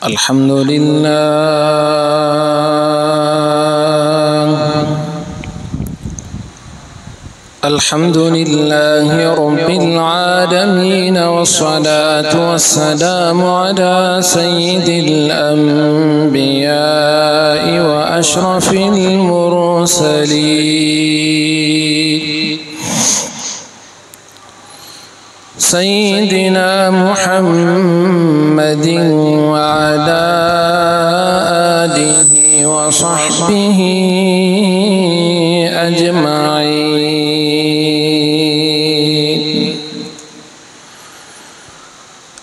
الحمد لله رب العالمين، والصلاة والسلام على سيد الأنبياء وأشرف المرسلين سيدنا محمد وعلى آله وصحبه أجمعين.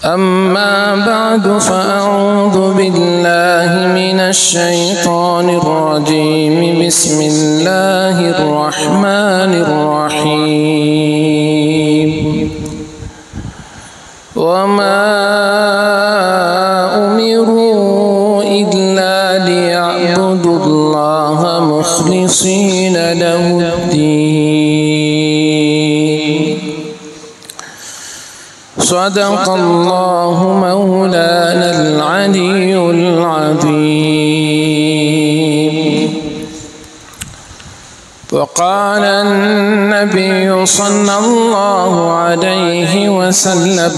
أما بعد، فأعوذ بالله من الشيطان الرجيم. بسم الله الرحمن الرحيم. وما أمروا إلا ليعبدوا الله مخلصين له الدين. صدق الله مولانا العلي العظيم. وقال النبي صلى الله عليه وسلم: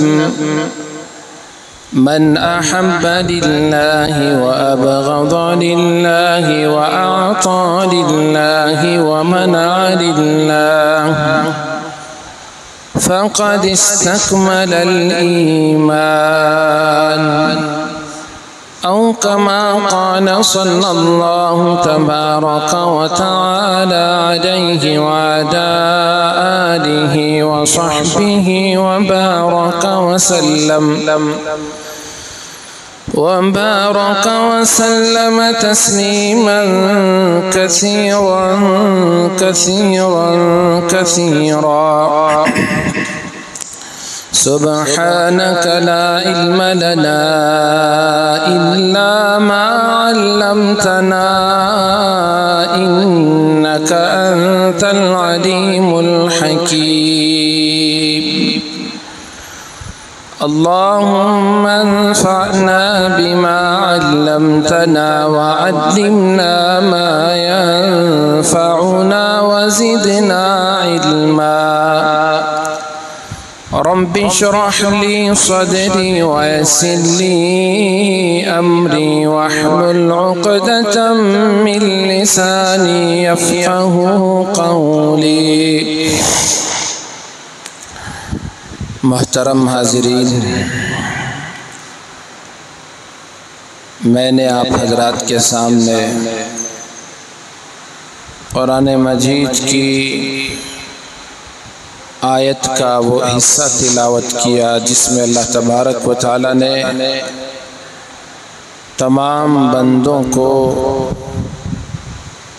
من أحب لله وأبغض لله وأعطى لله ومنع لله فقد استكمل الإيمان، أو كما قال صلى الله تبارك وتعالى عليه وعلى آله وصحبه وبارك وسلم تسليما كثيرا كثيرا كثيرا. سبحانك لا علم لنا إلا ما علمتنا، إنك أنت العليم الحكيم. اللهم انفعنا بما علمتنا وعلمنا ما ينفعنا وزدنا علما. رب اشرح لي صدري ويسر لي أمري واحلل عقدة من لساني يفقه قولي. محترم حاضرین، میں نے آپ حضرات کے سامنے قرآن مجید کی آیت کا وہ حصہ تلاوت کیا جس میں اللہ تبارک و تعالی نے تمام بندوں کو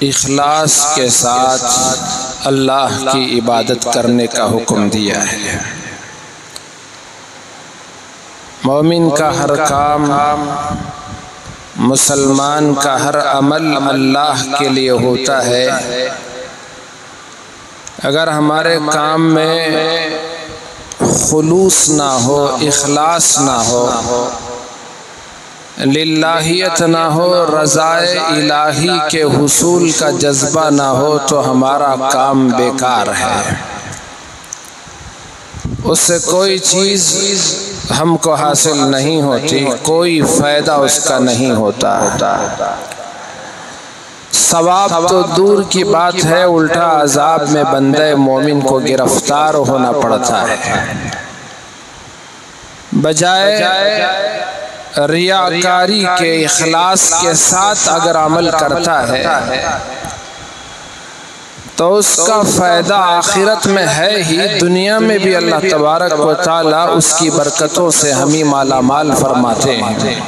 اخلاص کے ساتھ اللہ کی عبادت کرنے کا حکم دیا ہے. مومن کا ہر کام، مسلمان کا ہر عمل اللہ کے لیے ہوتا ہے. اگر ہمارے کام میں خلوص نہ ہو، اخلاص نہ ہو، للہیت نہ ہو، رضائے الہی کے حصول کا جذبہ نہ ہو تو ہمارا کام بیکار ہے. اس سے کوئی چیز ہم کو حاصل نہیں ہوتی، کوئی فائدہ اس کا نہیں ہوتا. ثواب تو دور کی بات ہے، الٹا عذاب میں بندہ مومن کو گرفتار ہونا پڑتا ہے. بجائے ریاکاری کے اخلاص کے ساتھ اگر عمل کرتا ہے تو اس کا فائدہ آخرت میں ہے ہی، دنیا میں بھی اللہ تبارک و تعالی اس کی برکتوں سے ہمیں مالا مال فرماتے ہیں.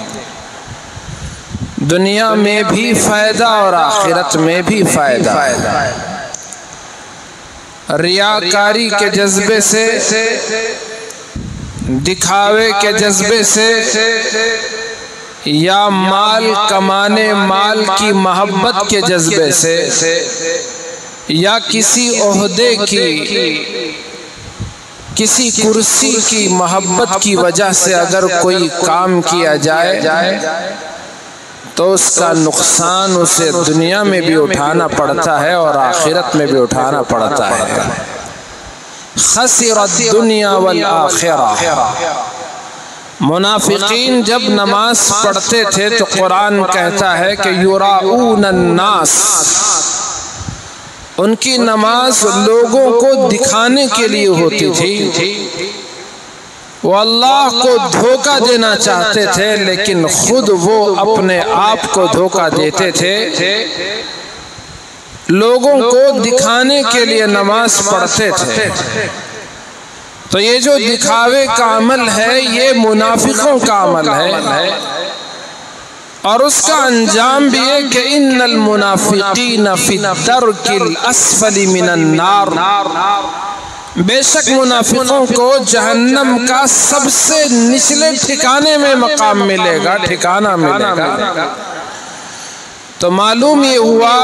دنیا میں بھی فائدہ اور آخرت میں بھی فائدہ. ریاکاری کے جذبے سے، دکھاوے کے جذبے سے، یا مال کمانے، مال کی محبت کے جذبے سے، یا کسی عہدے کی کسی کرسی کی محبت کی وجہ سے اگر کوئی کام کیا جائے تو اس کا نقصان اسے دنیا میں بھی اٹھانا پڑتا ہے اور آخرت میں بھی اٹھانا پڑتا ہے۔ خسر الدنیا والآخرہ۔ منافقین جب نماز پڑھتے تھے تو قرآن کہتا ہے کہ یراؤن الناس، ان کی نماز لوگوں کو دکھانے کے لیے ہوتی تھی، وہ اللہ کو دھوکہ دینا چاہتے تھے لیکن خود وہ اپنے آپ کو دھوکہ دیتے تھے، لوگوں کو دکھانے کے لیے نماز پڑھتے تھے۔ تو یہ جو دکھاوے کا عمل ہے یہ منافقوں کا عمل ہے، اور اس کا انجام بھی ہے کہ ان المنافقین فی الدرک الاسفل من النار، بے شک منافقوں کو جہنم کا سب سے نچلے ٹھکانے میں مقام ملے گا، ٹھکانہ ملے گا۔ تو معلوم یہ ہوا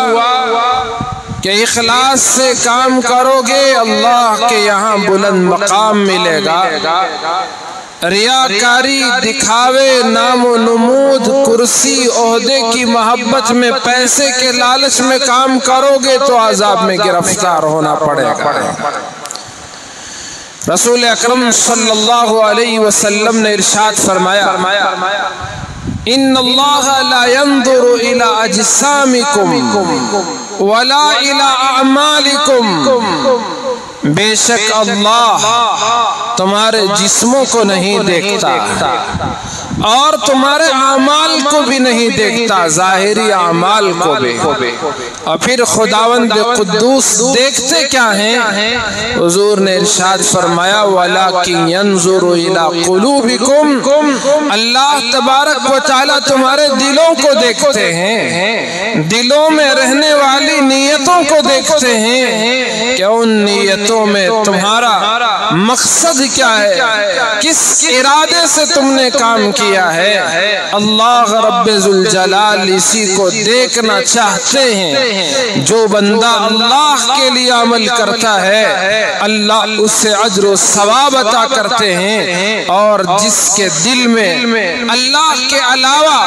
کہ اخلاص سے کام کرو گے اللہ کے یہاں بلند مقام ملے گا، ریاکاری، دکھاوے، نام و نمود، کرسی، عہدے کی محبت میں، پیسے کے لالچ میں کام کرو گے تو عذاب میں گرفتار ہونا پڑے گا۔ رسول اکرم صلی اللہ علیہ وسلم نے ارشاد فرمایا ان اللہ لا ينظر الى اجسامکم ولا الى اعمالکم، بے شک اللہ تمہارے جسموں کو نہیں دیکھتا اور تمہارے اعمال کو بھی نہیں دیکھتا، ظاہری اعمال کو بھی۔ اور پھر خداوند قدوس دیکھتے کیا ہیں؟ حضور نے ارشاد فرمایا وَلَكِنْ يَنْظُرُ إِلَىٰ قُلُوبِكُمْ، اللہ تبارک و تعالیٰ تمہارے دلوں کو دیکھتے ہیں، دلوں میں رہنے والی نیتوں کو دیکھتے ہیں کہ ان نیتوں میں تمہارا مقصد کیا ہے، کس ارادے سے تم نے کام کیا ہے۔ اللہ رب ذوالجلال اسی کو دیکھنا چاہتے ہیں۔ جو بندہ اللہ کے لیے عمل کرتا ہے اللہ اس سے اجر و ثواب عطا کرتے ہیں، اور جس کے دل میں اللہ کے علاوہ،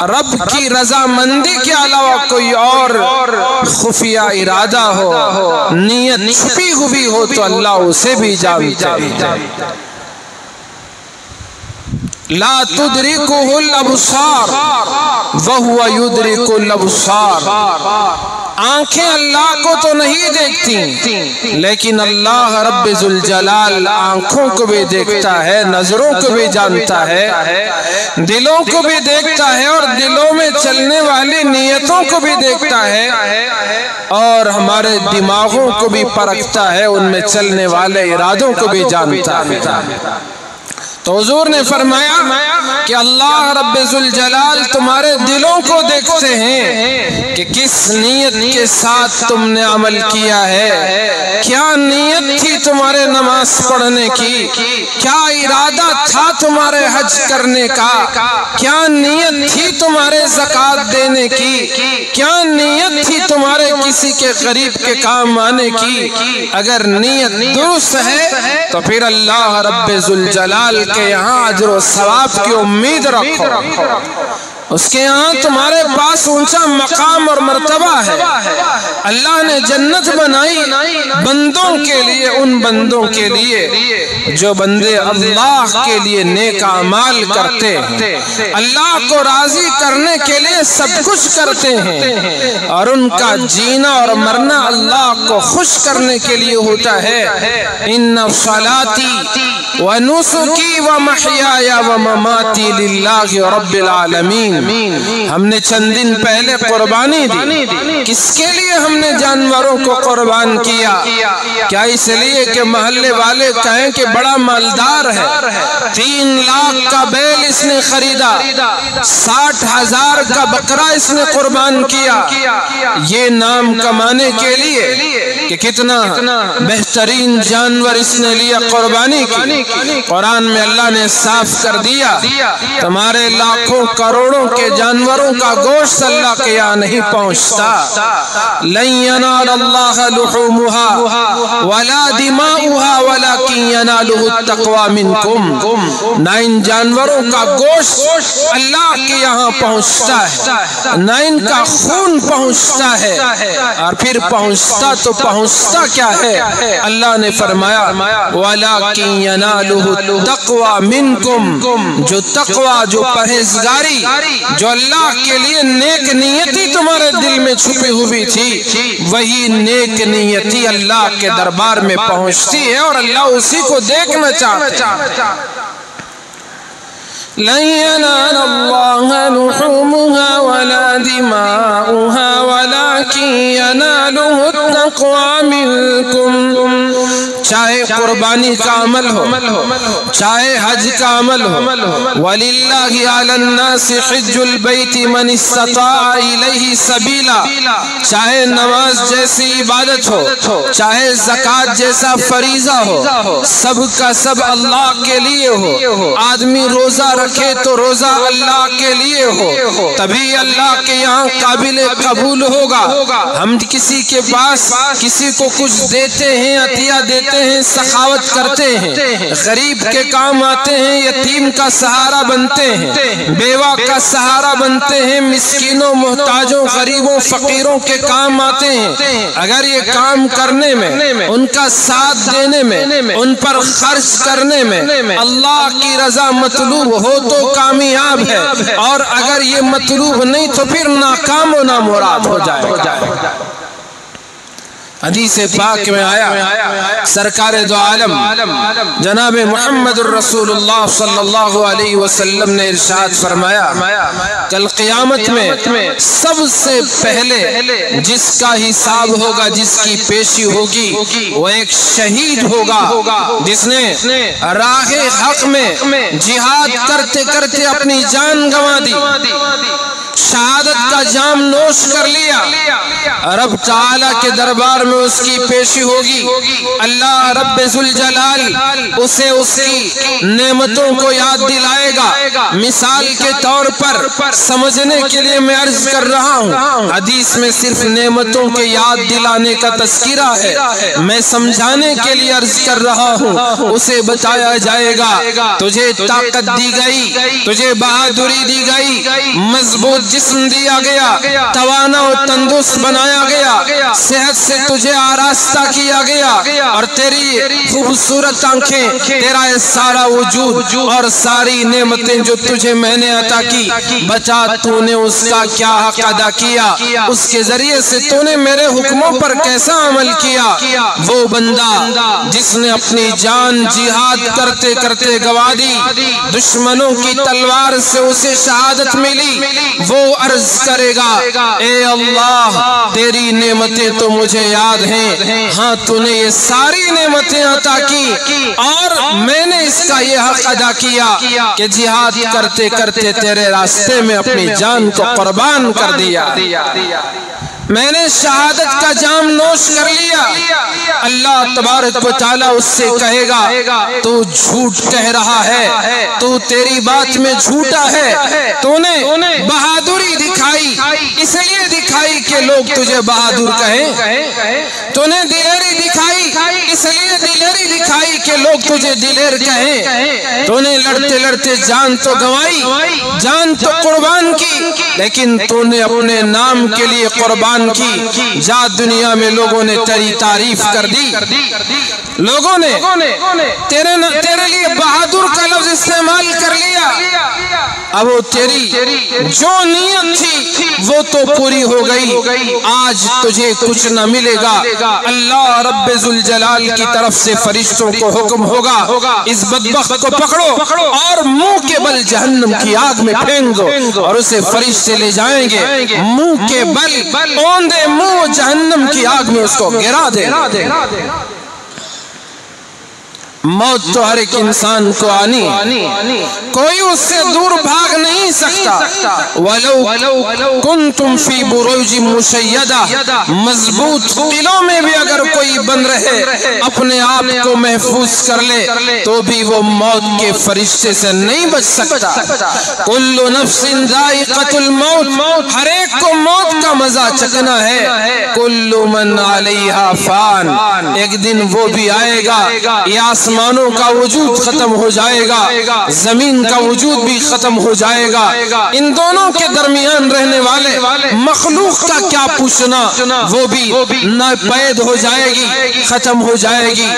رب کی رضامندی کے علاوہ کوئی اور خفیہ ارادہ ہو، نیت چھپی ہوئی ہو، تو اللہ اسے بھی جانتا ہے۔ لا تدرکہ الابصار وہو یدرک الابصار، آنکھیں اللہ کو تو نہیں دیکھتی لیکن اللہ رب ذوالجلال آنکھوں کو بھی دیکھتا ہے، نظروں کو بھی جانتا ہے، دلوں کو بھی دیکھتا ہے، اور دلوں میں چلنے والی نیتوں کو بھی دیکھتا ہے، اور ہمارے دماغوں کو بھی پرکھتا ہے، ان میں چلنے والے ارادوں کو بھی جانتا ہے۔ تو حضور نے فرمایا کہ اللہ رب ذوالجلال تمہارے دلوں کو دیکھتے ہیں کہ کس نیت کے ساتھ تم نے عمل کیا ہے، کیا نیت تھی تمہارے نماز پڑھنے کی، کیا ارادہ تھا تمہارے حج کرنے کا، کیا نیت تھی تمہارے زکوٰۃ دینے کی، کیا نیت تھی تمہارے کسی کے غریب کے کام آنے کی۔ اگر نیت درست ہے تو پھر اللہ رب ذوالجلال کے یہاں اجر و ثواب کی امید رکھو، اس کے یہاں تمہارے پاس اونچا مقام اور مرتبہ ہے۔ اللہ نے جنت بنائی بندوں کے لیے، ان بندوں کے لیے جو بندے اللہ کے لیے نیک اعمال کرتے ہیں، اللہ کو راضی کرنے کے لیے سب کچھ کرتے ہیں، اور ان کا جینا اور مرنا اللہ کو خوش کرنے کے لیے ہوتا ہے۔ ان صلاتی ونسکی ومحیای ومماتی للہ رب العالمین، ہم نے چند دن پہلے قربانی دی، کس کے لیے ہم نے جانوروں کو قربان کیا؟ کیا اس لیے کہ محلے والے کہیں کہ بڑا مالدار ہے، 3 لاکھ کا بیل اس نے خریدا، 60,000 کا بکرا اس نے قربان کیا، یہ نام کمانے کے لیے؟ کہ کتنا بہترین جانور اس نے لیا قربانی کی۔ قرآن میں اللہ نے صاف کر دیا تمہارے لاکھوں کروڑوں کے جانوروں کا گوشت اللہ کے یہاں نہیں پہنچتا۔ لن ينال الله لحومها ولا دماؤها ولكن يناله التقوى منكم۔ نہ ان جانوروں کا گوشت اللہ کے یہاں پہنچتا ہے، نہ ان کا خون پہنچتا ہے، اور پھر پہنچتا تو پہنچتا کیا ہے؟ اللہ نے فرمایا وَلَكِنْ يَنَالُهُ التَّقْوَى مِنْكُمْ، جو تقوی، جو پرہیزگاری، جو اللہ کے لیے نیک نیتی تمہارے دل میں چھپی ہوئی تھی، وہی نیک نیتی اللہ کے دربار میں پہنچتی ہے اور اللہ اسی کو دیکھنا چاہتے ہیں۔ لن ينال الله لحومها ولا دماؤها ولكن يناله التقوى منكم۔ چاہے قربانی کا عمل ہو، چاہے حج کا عمل ہو، وَلِلَّهِ عَلَى النَّاسِ حِجُّ الْبَيْتِ مَنِ اسْتَطَاعَ إِلَيْهِ سَبِيلًا، چاہے نماز جیسی عبادت ہو، چاہے زکوٰۃ جیسا فریضہ ہو، سب کا سب اللہ کے لیے ہو۔ آدمی روزہ رکھے تو روزہ اللہ کے لیے ہو، تبھی اللہ کے یہاں قابل قبول ہوگا۔ ہم کسی کے پاس کسی کو کچھ دیتے ہیں، عطیہ دیتے ہیں، سخاوت کرتے ہیں، غریب کے کام آتے ہیں، یتیم کا سہارا بنتے ہیں، بیوہ کا سہارا بنتے ہیں، مسکینوں، محتاجوں، غریبوں، فقیروں کے کام آتے ہیں۔ اگر یہ کام کرنے میں، ان کا ساتھ دینے میں، ان پر خرچ کرنے میں اللہ کی رضا مطلوب ہو تو کامیاب ہے، اور اگر یہ مطلوب نہیں تو پھر ناکام و نامراد ہو جائے گا۔ حدیث پاک میں آیا، سرکار دو عالم جناب محمد الرسول اللہ صلی اللہ علیہ وسلم نے ارشاد فرمایا، کل قیامت میں سب سے پہلے جس کا حساب ہوگا، جس کی پیشی ہوگی، وہ ایک شہید ہوگا جس نے راہ حق میں جہاد کرتے کرتے اپنی جان گنوا دی، شہادت کا جام نوش کر لیا۔ رب تعالیٰ کے دربار میں اس کی پیشی ہوگی، اللہ رب ذوالجلال اسے اس کی نعمتوں کو یاد دلائے گا۔ مثال کے طور پر سمجھنے کے لیے میں عرض کر رہا ہوں، حدیث میں صرف نعمتوں کے یاد دلانے کا تذکرہ ہے، میں سمجھانے کے لیے عرض کر رہا ہوں۔ اسے بتایا جائے گا تجھے طاقت دی گئی، تجھے بہادری دی گئی، مضبوط جسم دیا گیا، توانا و تندرست بنایا گیا، صحت سے تجھے آراستہ کیا گیا، اور تیری خوبصورت آنکھیں، تیرا یہ سارا وجود اور ساری نعمتیں جو تجھے میں نے عطا کی، بچا تو نے اس کا کیا حق ادا کیا، اس کے ذریعے سے تو نے میرے حکموں پر کیسا عمل کیا۔ وہ بندہ جس نے اپنی جان جہاد کرتے کرتے گوا دی، دشمنوں کی تلوار سے اسے شہادت ملی، وہ عرض کرے گا، اے اللہ تیری نعمتیں تو مجھے یاد ہیں، ہاں تو نے یہ ساری نعمتیں عطا کی، اور میں نے اس کا یہ حق ادا کیا کہ جہاد کرتے کرتے تیرے راستے میں اپنی جان کو قربان کر دیا، میں نے شہادت کا جام نوش کر لیا۔ اللہ تبارک و تعالیٰ اس سے کہے گا، تو جھوٹ کہہ رہا ہے، تو تیری بات میں جھوٹا ہے، تو نے بہادری دکھائی، اس لیے دکھائی کہ لوگ تجھے بہادر کہیں، تو نے دلیری دکھائی، اس لیے دلیری دکھائی کہ لوگ تجھے دلیر کہیں، تو نے لڑتے لڑتے جان تو گنوائی، جان تو قربان کی، لیکن تو نے اپنے نام کے لیے قربان کی، جا دنیا میں لوگوں نے تیری تعریف کر دی، لوگوں نے تیرے لیے بہادر کا لفظ استعمال کر لیا، اب وہ تیری جو نیت تھی وہ تو پوری ہو گئی، آج تجھے کچھ نہ ملے گا۔ اللہ رب ذوالجلال کی طرف سے فرشتوں کو حکم ہوگا، اس بدبخت کو پکڑو اور منہ کے بل جہنم کی آگ میں پھینک دو، اور اسے فرشتے لے جائیں گے، منہ کے بل اوندے منہ جہنم کی آگ میں اس کو گرا دے۔ موت تو ہر ایک انسان کو آنی، کوئی اس سے دور بھاگ نہیں سکتا۔ وَلَوْ كُنْتُمْ فِي بُرُوجٍ مُشَيَّدَةٍ، مضبوط قلعوں میں بھی اگر کوئی بن رہے اپنے آپ کو محفوظ کر لے تو بھی وہ موت کے فرشتے سے نہیں بچ سکتا۔ كُلُّ نَفْسٍ ذَائِقَةُ الْمَوْتِ، ہر ایک کو موت کا مزہ چکھنا ہے۔ كُلُّ مَنْ عَلَيْهَا فَانٍ، ایک دن وہ بھی آئے گا، یہ آسمانوں کا وجود ختم ہو جائے گا، زمین کا وجود بھی ختم ہو جائے گا، ان دونوں کے درمیان رہنے والے مخلوق کا کیا پوچھنا، وہ بھی ناپید ہو جائے گی، ختم ہو جائے گی۔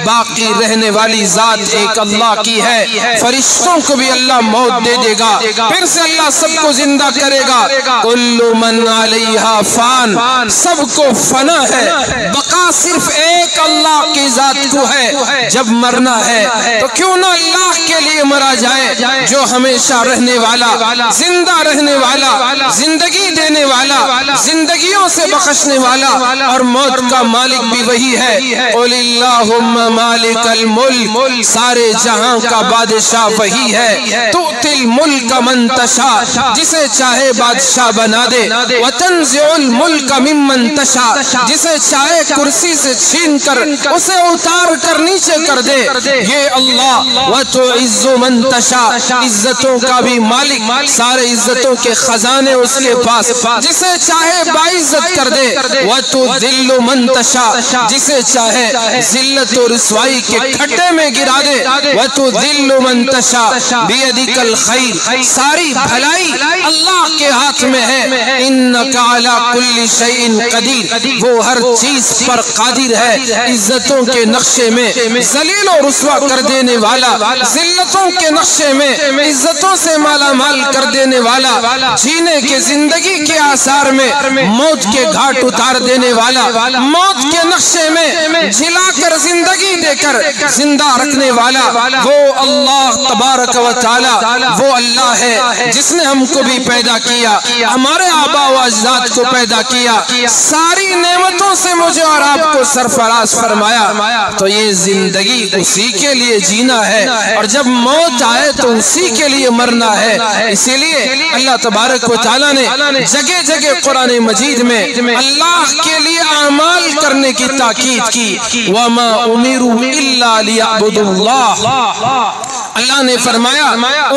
باقی رہنے والی ذات ایک اللہ کی ہے، فرشتوں کو بھی اللہ موت دے دے گا، پھر سے اللہ سب کو زندہ کرے گا۔ کل من علیہا فان، سب کو فنا ہے، بقا صرف ایک اللہ کی ذات کو ہے۔ جب مرنا ہے تو کیوں نہ اللہ کے لیے مرا جائے جو ہمیشہ رہنے والا، زندہ رہنے والا، زندگی دینے والا، زندگیوں سے بخشنے والا، اور موت کا مالک بھی وہی ہے۔ قل اللہم مالک الملک، سارے جہاں کا بادشاہ وہی ہے۔ تؤتی الملک من تشاء، جسے چاہے بادشاہ بنا دے، وتنزع الملک ممن تشاء، جسے چاہے کرسی سے چھین کر اسے اتار کر نیچے کر دے، یہ اللہ۔ وَتُعِزُّ مَن تَشَاءُ، عزتوں کا بھی مالک، سارے عزتوں کے خزانے اس کے پاس، جسے چاہے باعزت کر دے۔ وَتُذِلُّ مَن تَشَاءُ، جسے چاہے ذلت و رسوائی کے کھڈے میں گرا دے۔ وَتُذِلُّ مَن تَشَاءُ بِيَدِكَ الْخَيْرُ، ساری بھلائی اللہ کے ہاتھ میں ہے۔ إِنَّكَ عَلَى كُلِّ شَيْءٍ قَدِيرٌ، وہ ہر چیز پر قادر ہے۔ عزتوں کے نقشے میں ذلیل و رسوا کر دینے والا، ذلتوں کے نقشے میں عزتوں سے مالا مال کر دینے والا، جینے کے زندگی کے آثار میں موت کے گھاٹ اتار دینے والا، موت کے نقشے میں جلا کر زندگی دے کر زندہ رکھنے والا، وہ اللہ تبارک و تعالی، وہ اللہ ہے جس نے ہم کو بھی پیدا کیا، ہمارے آبا و اجداد کو پیدا کیا، ساری نعمتوں سے مجھے اور آپ کو سرفراز فرمایا۔ تو یہ زندگی اسی کے لیے جینا ہے، اور جب موت آئے تو اسی کے لیے مرنا ہے۔ اسی لیے اللہ تبارک و تعالیٰ نے جگہ جگہ قرآن مجید میں اللہ کے لیے اعمال کرنے کی تاکید کی۔ وَمَا أُمِرُوا إِلَّا لِيَعْبُدُوا اللَّهَ، اللہ نے فرمایا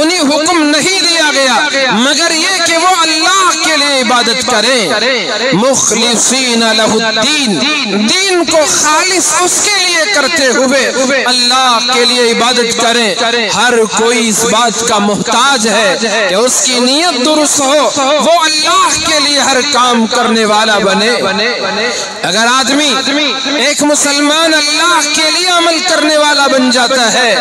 انہیں حکم نہیں دیا گیا مگر یہ کہ وہ اللہ کے لیے عبادت کریں، مخلصین لہ الدین، دین کو خالص اس کے لیے کرتے ہوئے اللہ کے لیے عبادت کریں۔ ہر کوئی اس بات کا محتاج ہے کہ اس کی نیت درست ہو، وہ اللہ کے لیے ہر کام کرنے والا بنے۔ اگر آدمی ایک مسلمان اللہ کے لیے عمل کرنے والا بن جاتا ہے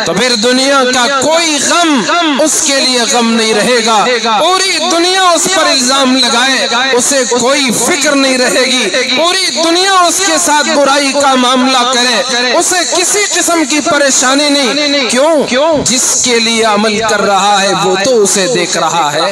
تو پھر دنیا کا کوئی غم اس کے لیے غم نہیں رہے گا، پوری دنیا اس پر الزام لگائے اسے کوئی فکر نہیں رہے گی، پوری دنیا اس کے ساتھ برائی کا معاملہ کرے اسے کسی قسم کی پریشانی نہیں۔ کیوں؟ جس کے لیے عمل کر رہا ہے وہ تو اسے دیکھ رہا ہے،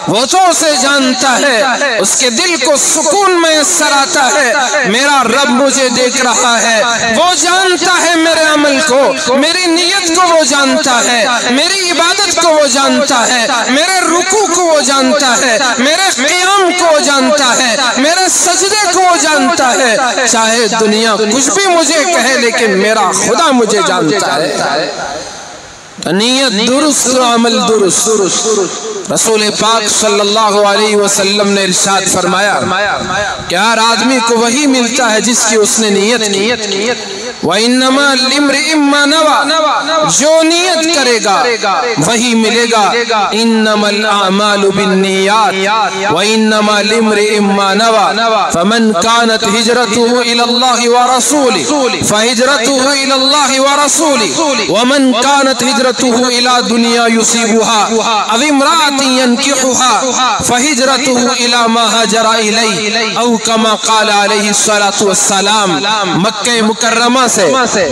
وہ تو اسے جانتا ہے، اس کے دل کو سکون میسر آتا ہے، میرا رب مجھے دیکھ رہا ہے، وہ جانتا ہے میرے عمل کو، میری نیت کو وہ جانتا ہے، میری عبادت کو وہ جانتا ہے، میرے رکوع کو وہ جانتا ہے، میرے قیام کو وہ جانتا ہے، میرے سجدے کو وہ جانتا ہے۔ چاہے دنیا کچھ بھی مجھے کہے لیکن میرا خدا مجھے جانتا ہے۔ نیت درست، عمل درست۔ رسول پاک صلی اللہ علیہ وسلم نے ارشاد فرمایا کہ ہر آدمی کو وہی ملتا ہے جس کی اس نے نیت کی۔ وَإِنَّمَا لِامْرِئٍ مَّا نَوَىٰ، جو نیت کرے گا وہی ملے گا۔ إِنَّمَا الْأَعْمَالُ بِالنِّيَّاتِ وَإِنَّمَا لِامْرِئٍ مَّا نَوَىٰ فَمَنْ كَانَتْ هِجْرَتُهُ إِلَى اللَّهِ وَرَسُولِهِ فَهِجْرَتُهُ إِلَى اللَّهِ وَرَسُولِهِ وَمَنْ كَانَتْ هِجْرَتُهُ إِلَى دُنْيَا يُصِيبُهَا أَوْ امْرَأَةٍ يَنكِحُهَا فَهِجْرَتُهُ إِلَى مَا هَاجَرَ إِلَيْهِ أَوْ كَمَا قَالَ عَلَيْهِ الصَّلَاةُ وَالسَّلَامُ۔ مکہ مکرمہ سے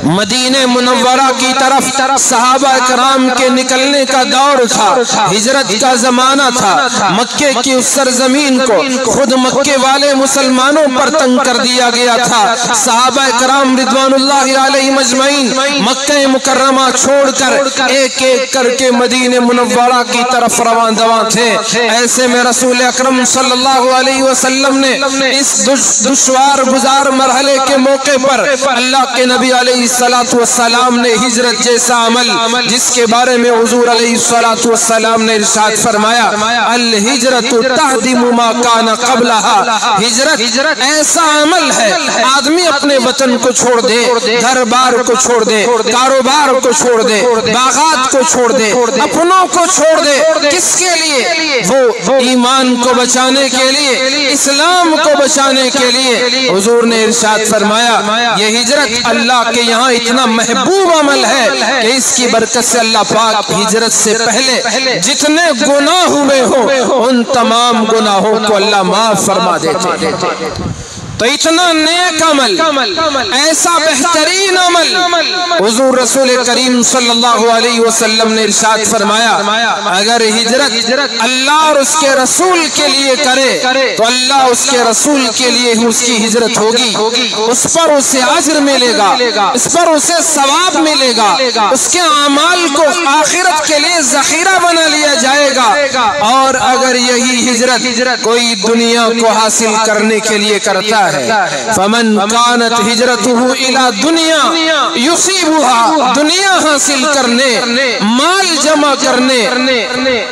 مدینہ منورہ کی طرف صحابہ کرام کے نکلنے کا دور تھا، ہجرت کا زمانہ تھا۔ مکے کی اس سرزمین کو خود مکے والے مسلمانوں پر تنگ کر دیا گیا تھا۔ صحابہ کرام رضوان اللہ علیہم اجمعین مکہ مکرمہ چھوڑ کر ایک ایک کر کے مدینہ منورہ کی طرف رواں دواں تھے۔ ایسے میں رسول اکرم صلی اللہ علیہ وسلم نے اس دشوار گزار مرحلے کے موقع پر اللہ کے نبی علیہ السلام نے ہجرت جیسا عمل جس کے بارے میں حضور علیہ السلام نے ارشاد فرمایا، الہجرت تہدم ما کان قبلها، ہجرت ایسا عمل ہے آدمی اپنے وطن کو چھوڑ دے، گھر بار کو چھوڑ دے، کاروبار کو چھوڑ دے، باغات کو چھوڑ دے، اپنوں کو چھوڑ دے، کس کے لیے؟ وہ ایمان کو بچانے کے لیے، اسلام کو بچانے کے لیے۔ حضور نے ارشاد فرمایا یہ ہجرت اللہ کے یہاں اتنا محبوب عمل ہے کہ اس کی برکت سے اللہ پاک ہجرت سے پہلے جتنے گناہ ہوئے ہوں ان تمام گناہوں کو اللہ معاف فرما دیتے۔ تو اتنا نیک عمل، ایسا بہترین عمل حضور رسول کریم صلی اللہ علیہ وسلم نے ارشاد فرمایا اگر ہجرت اللہ اور اس کے رسول کے لیے کرے تو اللہ اس کے رسول کے لیے ہی اس کی ہجرت ہوگی، اس پر اسے اجر ملے گا، اس پر اسے ثواب ملے گا، اس کے اعمال کو آخرت کے لیے ذخیرہ بنا لیا جائے گا۔ اور اگر یہی ہجرت کوئی دنیا کو حاصل کرنے کے لیے کرتا ہے فمن كانت ہجرته الى دنیا یصیبها، دنیا حاصل کرنے، مال جمع کرنے،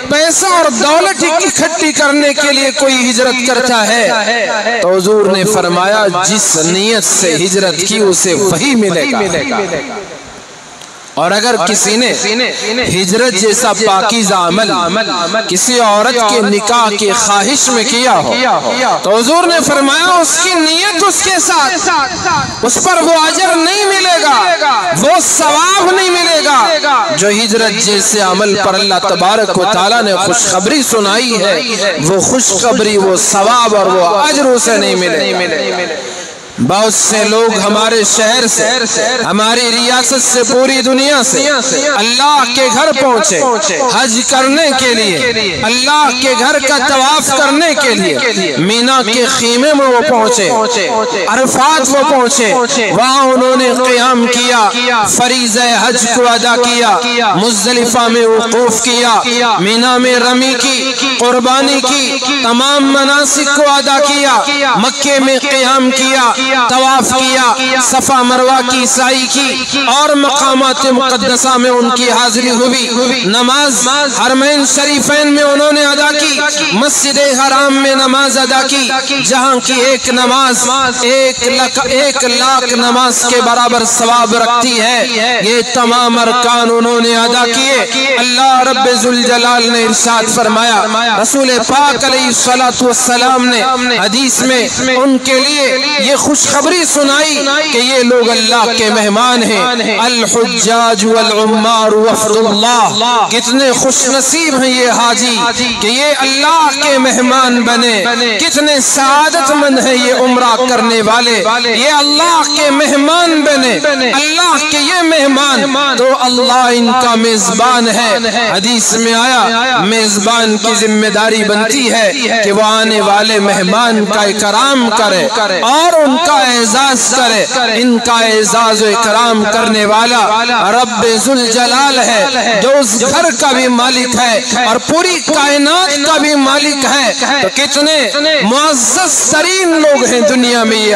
پیسہ اور دولت اکٹھی کرنے کے لیے کوئی ہجرت کرتا ہے تو حضور نے فرمایا جس نیت سے ہجرت کی اسے وہی ملے گا۔ اور اگر کسی نے ہجرت جیسا پاکیزہ عمل کسی عورت کے نکاح کی خواہش میں کیا ہو تو حضور نے فرمایا اس کی نیت اس کے ساتھ، اس پر وہ اجر نہیں ملے گا، وہ ثواب نہیں ملے گا جو ہجرت جیسے عمل پر اللہ تبارک و تعالیٰ نے خوشخبری سنائی ہے، وہ خوشخبری، وہ ثواب اور وہ اجر اسے نہیں ملے۔ بہت سے لوگ ہمارے شہر سے، ہماری ریاست سے، پوری دنیا سے اللہ کے گھر پہنچے حج کرنے کے لیے، اللہ کے گھر کا طواف کرنے کے لیے، مینا کے خیمے میں وہ پہنچے، عرفات وہ پہنچے، وہاں انہوں نے قیام کیا، فریضہ حج کو ادا کیا، مزدلفہ میں وقوف کیا، مینا میں رمی کی، قربانی کی، تمام مناسک کو ادا کیا، مکے میں قیام کیا، طواف کیا، صفا مروہ کی سعی کی اور مقامات مقدسہ میں ان کی حاضری ہوئی، نماز حرمین شریفین میں انہوں نے ادا کی، مسجد حرام میں نماز ادا کی جہاں کی ایک نماز 1,00,000 نماز کے برابر ثواب رکھتی ہے۔ یہ تمام ارکان انہوں نے ادا کیے۔ اللہ رب ذوالجلال نے ارشاد فرمایا، رسول پاک علیہ السلام نے حدیث میں ان کے لیے یہ خوشخبری سنائی کہ یہ لوگ اللہ کے مہمان ہیں، الحجاج والعمار وفد اللہ، کتنے خوش نصیب ہیں یہ حاجی کہ یہ اللہ کے مہمان بنے، کتنے سعادت مند ہیں یہ عمرہ کرنے والے، یہ اللہ کے مہمان بنے، اللہ کے یہ مہمان تو اللہ ان کا میزبان ہے۔ حدیث میں آیا میزبان کی ذمہ داری بنتی ہے کہ وہ آنے والے مہمان کا اکرام کرے اور ان کا اعزاز کرے۔ ان کا اعزاز و اکرام کرنے والا رب ذوالجلال ہے جو اس گھر کا بھی مالک ہے اور پوری کائنات کا بھی مالک ہے۔ تو کتنے معزز ترین لوگ ہیں دنیا میں یہ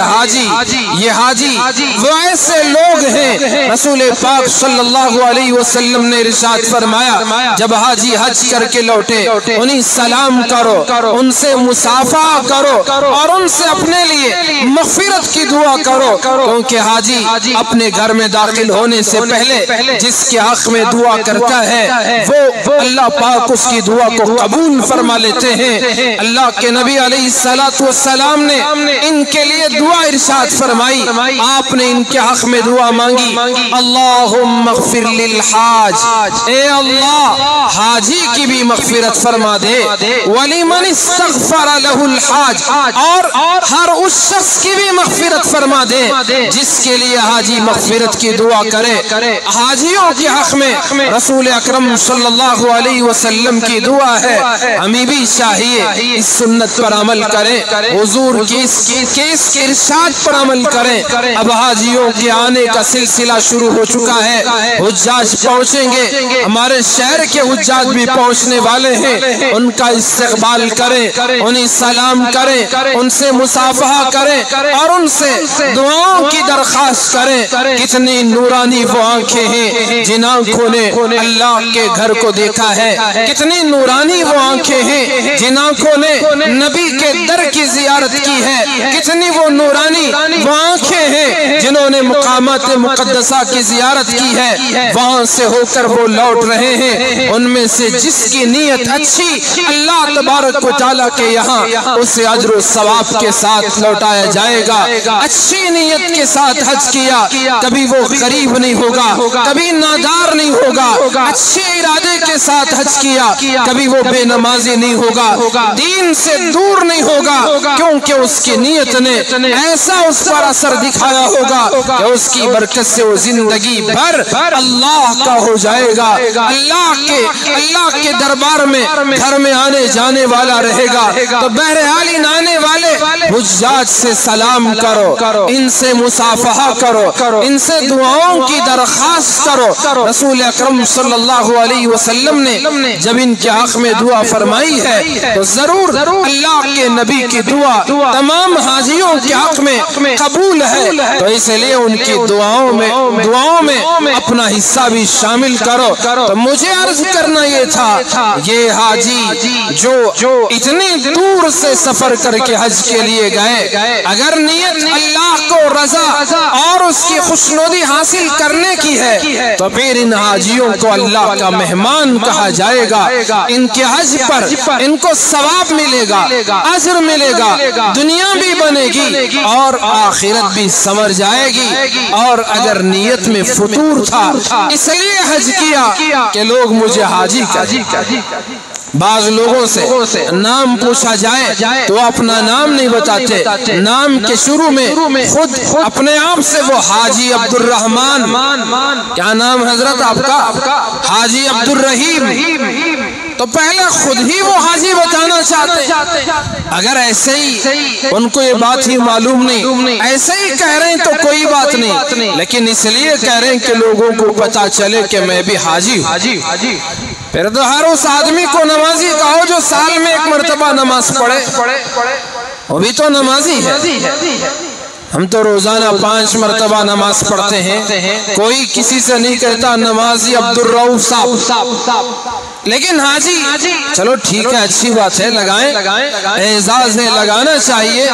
حاجی وہ ایسے لوگ ہیں، رسول پاک صلی اللہ علیہ وسلم نے ارشاد فرمایا جب حاجی حج کر کے لوٹے انہیں سلام کرو، ان سے مصافحہ کرو اور ان سے اپنے لیے مغفرت کی دعا کرو، کیونکہ حاجی اپنے گھر میں داخل ہونے سے پہلے جس کے حق میں دعا کرتا ہے وہ اللہ پاک اس کی دعا کو قبول فرما لیتے ہیں۔ اللہ کے نبی علیہ السلام نے ان کے لیے دعا ارشاد فرمائی، آپ نے ان کے حق میں دعا مانگی، اللہم اغفر للحاج، اے اللہ حاجی کی بھی مغفرت فرما دے، وَلِمَنِ اسْتَغْفَرَ لَهُ الْحَاج، اور ہر اس شخص کی بھی مغفرت فرما دیں جس کے لیے حاجی مغفرت کی دعا کرے۔ حاجیوں کے حق میں رسول اکرم صلی اللہ علیہ وسلم کی دعا ہے، ہمیں بھی چاہیے اس سنت پر عمل کریں، حضور کی اس ارشاد پر عمل کریں۔ اب حاجیوں کے آنے کا سلسلہ شروع ہو چکا ہے، حجاج پہنچیں گے، ہمارے شہر کے حجاج بھی پہنچنے والے ہیں، ان کا استقبال کریں، انہیں سلام کریں، ان سے مصافحہ کریں اور ان سے دعاؤں کی درخواست کریں۔ کتنی نورانی وہ آنکھیں ہیں جن آنکھوں نے اللہ کے گھر کو دیکھا ہے، کتنی نورانی وہ آنکھیں ہیں جن آنکھوں نے نبی کے در کی زیارت کی ہے، کتنی وہ نورانی وہ آنکھیں ہیں جنہوں نے مقامات مقدسہ کی زیارت کی ہے، وہاں سے ہو کر وہ لوٹ رہے ہیں۔ ان میں سے جس کی نیت اچھی اللہ تبارک و تعالیٰ کے یہاں اسے اجر و ثواب کے ساتھ لوٹایا جائے گا۔ اچھی نیت کے ساتھ حج کیا، کبھی وہ غریب نہیں ہوگا، کبھی نادار نہیں ہوگا۔ اچھے ارادے کے ساتھ حج کیا، کبھی وہ بے نمازی نہیں ہوگا، دین سے دور نہیں ہوگا، کیونکہ اس کی نیت نے ایسا اس پر اثر دکھایا ہوگا کہ اس کی برکت سے وہ زندگی بھر اللہ کا ہو جائے گا، اللہ کے دربار میں گھر میں آنے جانے والا رہے گا۔ تو بہرحال ان آنے والے حجاج سے سلام کرو، ان سے مصافحہ کرو، ان سے دعاؤں کی درخواست کرو۔ رسول اکرم صلی اللہ علیہ وسلم نے جب ان کے حق میں دعا فرمائی ہے تو ضرور اللہ کے نبی کی دعا تمام حاجیوں کے حق میں قبول ہے، تو اس لیے ان کی دعاؤں میں اپنا حصہ بھی شامل کرو۔ تو مجھے عرض کرنا یہ تھا، یہ حاجی جو اتنی دور سے سفر کر کے حج کے لیے گئے، اگر نیت اللہ کو رضا اور اس کی خوشنودی حاصل کرنے کی ہے تو پھر ان حاجیوں کو اللہ کا مہمان کہا جائے گا، ان کے حج پر ان کو ثواب ملے گا، اجر ملے گا، دنیا بھی بنے گی اور آخرت بھی سمر جائے گی۔ اور اگر نیت میں فطور تھا اس لیے حج کیا کہ لوگ مجھے حاجی کہیں، بعض لوگوں سے نام پوچھا جائے تو اپنا نام نہیں بتاتے، نام کے شروع میں خود اپنے آپ سے وہ حاجی عبد الرحمن، کیا نام حضرت آپ کا؟ حاجی عبد الرحیم، تو پہلے خود ہی وہ حاجی بتانا چاہتے۔ اگر ایسے ہی ان کو یہ بات ہی معلوم نہیں، ایسے ہی کہہ رہے ہیں تو کوئی بات نہیں، لیکن اس لیے کہہ رہے ہیں کہ لوگوں کو پتا چلے کہ میں بھی حاجی ہوں۔ پھر تو ہر اس آدمی کو نمازی کہو جو سال میں ایک مرتبہ نماز پڑھے، وہ بھی تو نمازی ہے۔ ہم تو روزانہ 5 مرتبہ نماز پڑھتے ہیں، کوئی کسی سے نہیں کہتا نمازی عبد الرؤوف صاحب، لیکن حاجی چلو ٹھیک ہے، اچھی بات ہے، لگائیں، اعزاز ہے، لگانا چاہیے،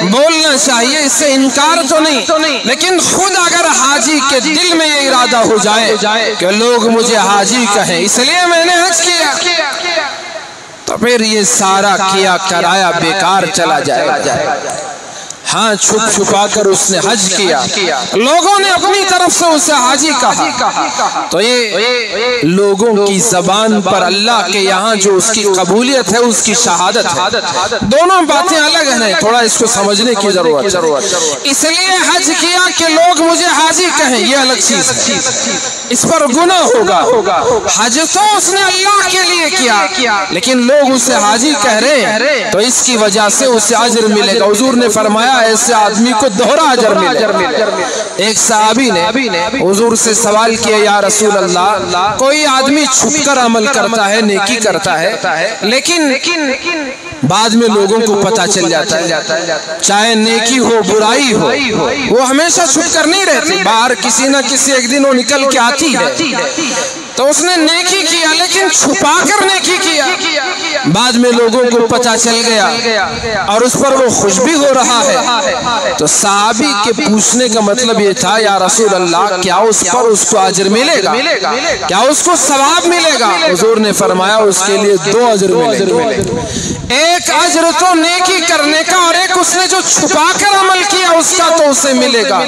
بولنا چاہیے، اس سے انکار تو نہیں، لیکن خود اگر حاجی کے دل میں یہ ارادہ ہو جائے کہ لوگ مجھے حاجی کہیں اس لیے میں نے حج کیا، تو پھر یہ سارا کیا کرایا بیکار چلا جائے گا۔ ہاں چھپ چھپا کر اس نے حج کیا، لوگوں نے اپنی طرف سے اسے حاجی کہا، تو یہ لوگوں کی زبان پر اللہ کے یہاں جو اس کی قبولیت ہے، اس کی شہادت ہے، دونوں باتیں الگ ہیں، تھوڑا اس کو سمجھنے کی ضرورت ہے۔ اس لیے حج کیا کہ لوگ مجھے حاجی کہیں، یہ الگ چیز ہے، اس پر گناہ ہوگا۔ حج تو اس نے اللہ کے لیے کیا، لیکن لوگ اسے حاجی کہہ رہے ہیں تو اس کی وجہ سے اسے اجر ملے گا۔ حضور نے فرمایا ایسے آدمی کو دوہرا اجر ملے۔ ایک صحابی نے حضور سے سوال کیا، یا رسول اللہ، کوئی آدمی چھپ کر عمل کرتا ہے، نیکی کرتا ہے، لیکن بعد میں لوگوں کو پتا چل جاتا ہے، چاہے نیکی ہو برائی ہو، وہ ہمیشہ چھپ کر نہیں رہتی، باہر کسی نہ کسی ایک دن وہ نکل کے آتی ہے۔ تو اس نے نیکی کیا لیکن چھپا کر نیکی کیا، بعد میں لوگوں کو پتا چل گیا اور اس پر وہ خوش بھی ہو رہا ہے۔ تو صحابی کے پوچھنے کا مطلب یہ تھا، یا رسول اللہ، کیا اس پر اس کو اجر ملے گا، کیا اس کو ثواب ملے گا؟ حضور نے فرمایا اس کے لیے 2 اجر ملیں گے، ایک اجر تو نیکی کرنے کا اور ایک اس نے جو چھپا کر عمل کیا اس کا تو اسے ملے گا،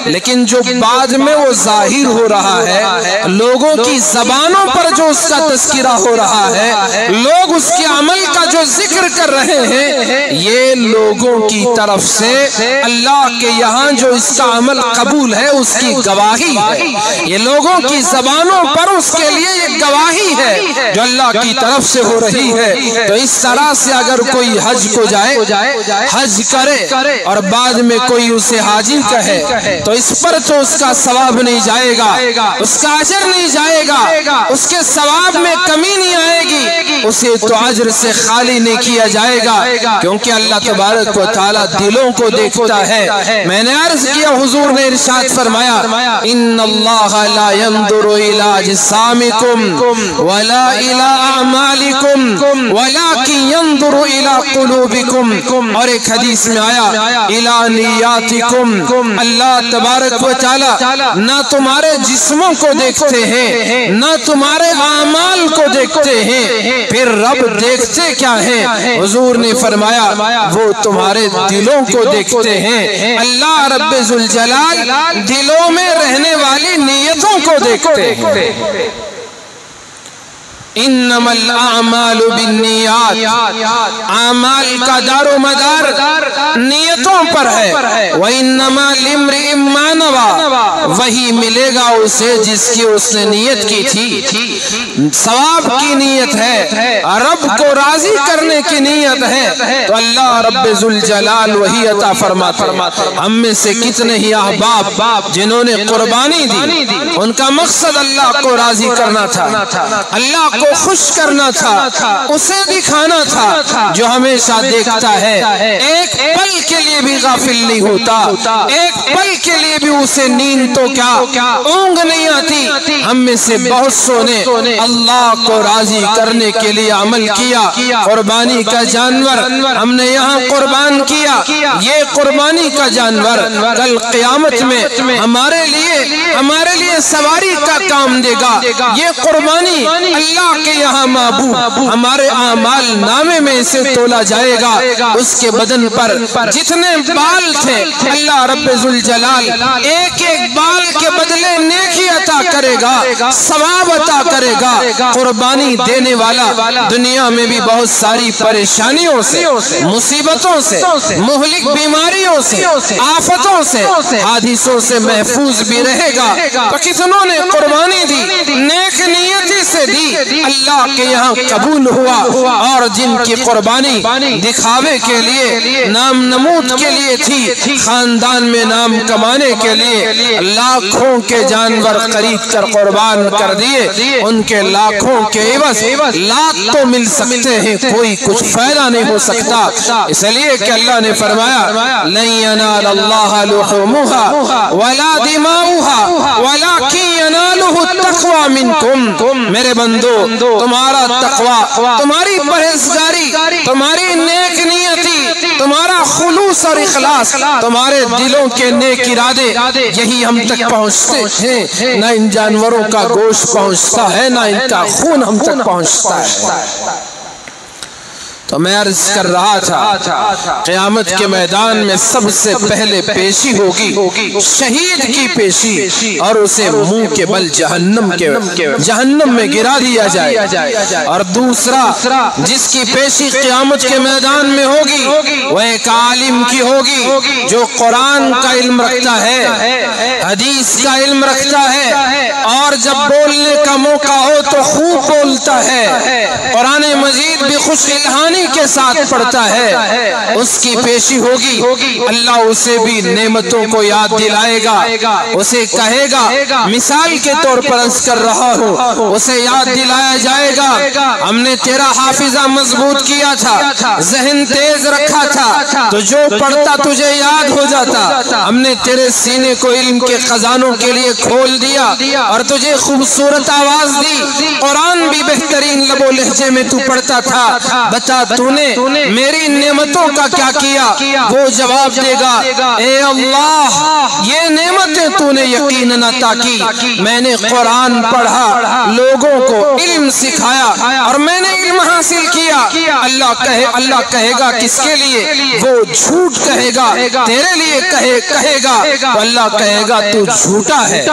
لیکن جو بعد میں وہ ظاہر ہو رہا ہے، لوگوں کی زبانوں پر جو اس کا تذکرہ ہو رہا ہے، لوگ اس کے عمل کا جو ذکر کر رہے ہیں یہ لوگوں کی طرف سے اللہ کے یہاں جو اس کا عمل قبول ہے اس کی گواہی ہے، یہ لوگوں کی زبانوں پر اس کے لیے یہ گواہی ہے جو اللہ کی طرف سے ہو رہی ہے۔ تو اس طرح سے اگر کوئی حج کو جائے، حج کرے اور بعد میں کوئی اسے حاجی کہے تو اس پر تو اس کا ثواب نہیں جائے گا، اس کا اجر نہیں جائے گا، اس کے ثواب میں کمی نہیں آئے گی، اسے تو اجر سے خالی نہیں کیا جائے گا، کیونکہ اللہ تبارک و تعالی دلوں کو دیکھتا ہے۔ میں نے عرض کیا، حضور نے ارشاد فرمایا ان اللہ لا ينظر الى اجسامکم ولا الى اعمالکم ولكن ينظر الى قلوبکم، اور ایک حدیث میں آیا الى نیاتکم، اللہ تبارک و تعالی نہ تمہارے جسموں کو دیکھتے ہیں نہ تمہارے اعمال کو دیکھتے ہیں، پھر رب دیکھتے کیا ہیں؟ حضور نے فرمایا وہ تمہارے دلوں کو دیکھتے ہیں۔ اللہ رب ذوالجلال دلوں میں رہنے والی نیتوں کو دیکھتے ہیں۔ انما الاعمال بالنیات، اعمال کا دار و مدار نیتوں پر ہے۔ وانما لامرئ ما نوى، وہی ملے گا اسے جس کی اس نے نیت کی تھی، ثواب کی نیت ہے، رب کو راضی کرنے کی نیت ہے تو اللہ رب ذوالجلال وہی عطا فرماتا ہے۔ ہم میں سے کتنے ہی احباب جنہوں نے قربانی دی، ان کا مقصد اللہ کو راضی کرنا تھا، اللہ کو خوش کرنا تھا، اسے دکھانا تھا جو ہمیشہ دیکھتا ہے، ایک پل کے لیے بھی غافل نہیں ہوتا، ایک پل کے لیے بھی اسے نیند تو کیا اونگ نہیں آتی۔ ہم میں سے بہت سو نے اللہ کو راضی کرنے کے لیے عمل کیا، قربانی کا جانور ہم نے یہاں قربان کیا، یہ قربانی کا جانور کل قیامت میں ہمارے لیے سواری کا کام دے گا۔ یہ قربانی اللہ کے یہاں محبوب ہمارے اعمال نامے میں اسے تولا جائے گا۔ اس کے بدن پر جتنے بال تھے اللہ رب ذوالجلال ایک ایک بال کے بدلے نیکی عطا کرے گا، ثواب عطا کرے گا۔ قربانی دینے والا دنیا میں بھی بہت ساری پریشانیوں سے، مصیبتوں سے، مہلک بیماریوں سے، آفتوں سے، حادثوں سے محفوظ بھی رہے گا۔ تو کتنوں نے قربانی دی، نیک نیتی سے دی، اللہ کے یہاں قبول ہوا، اور جن کی قربانی دکھاوے کے لیے، نام نمود کے لیے تھی، خاندان میں نام کمانے کے لیے لاکھوں کے جانور خرید کر قربان کر دیے، ان کے لاکھوں کے عوض لاکھ تو مل سکتے ہیں، کوئی کچھ فائدہ نہیں ہو سکتا۔ اس لیے کہ اللہ نے فرمایا لن ينال الله لحومها ولا دماؤها ولكن يناله التقوى منكم۔ میرے بندو، تمہارا تقوی، تمہاری پرہیزگاری، تمہاری نیک نیتی، تمہارا خلوص اور اخلاص، تمہارے دلوں کے نیک ارادے، یہی ہم تک پہنچتے ہیں۔ نہ ان جانوروں کا گوشت پہنچتا ہے، نہ ان کا خون ہم تک پہنچتا ہے۔ تو میں عرض کر رہا تھا قیامت کے میدان میں سب سے پہلے پیشی ہوگی شہید کی پیشی، اور اسے منہ کے بل جہنم میں گرا دیا جائے۔ اور دوسرا جس کی پیشی قیامت کے میدان میں ہوگی وہ ایک عالم کی ہوگی جو قرآن کا علم رکھتا ہے، حدیث کا علم رکھتا ہے، اور جب بولنے کا موقع ہو تو خوب بولتا ہے، قرآن مجید بھی خوش الہانی کے ساتھ پڑھتا ہے۔ اس کی پیشی ہوگی، اللہ اسے بھی نعمتوں کو یاد دلائے گا، اسے کہے گا، مثال کے طور پر عرض کر رہا ہوں، اسے یاد دلایا جائے گا ہم نے تیرا حافظہ مضبوط کیا تھا، ذہن تیز رکھا تھا، تو جو پڑھتا تجھے یاد ہو جاتا، ہم نے تیرے سینے کو علم کے خزانوں کے لیے کھول دیا اور تجھے خوبصورت آواز دی، قرآن بھی بہترین لب و لہجے میں تو پڑھتا تھا، بتا تو نے میری نعمتوں کا کیا کیا؟ وہ جواب دے گا، اے اللہ یہ نعمتیں تو نے یقیناً عطا کی، میں نے قرآن پڑھا، لوگوں کو علم سکھایا اور میں نے علم حاصل کیا۔ اللہ کہے گا کس کے لیے؟ وہ جھوٹ کہے گا، تیرے لیے کہے گا، تو اللہ کہے گا تو جھوٹا ہے،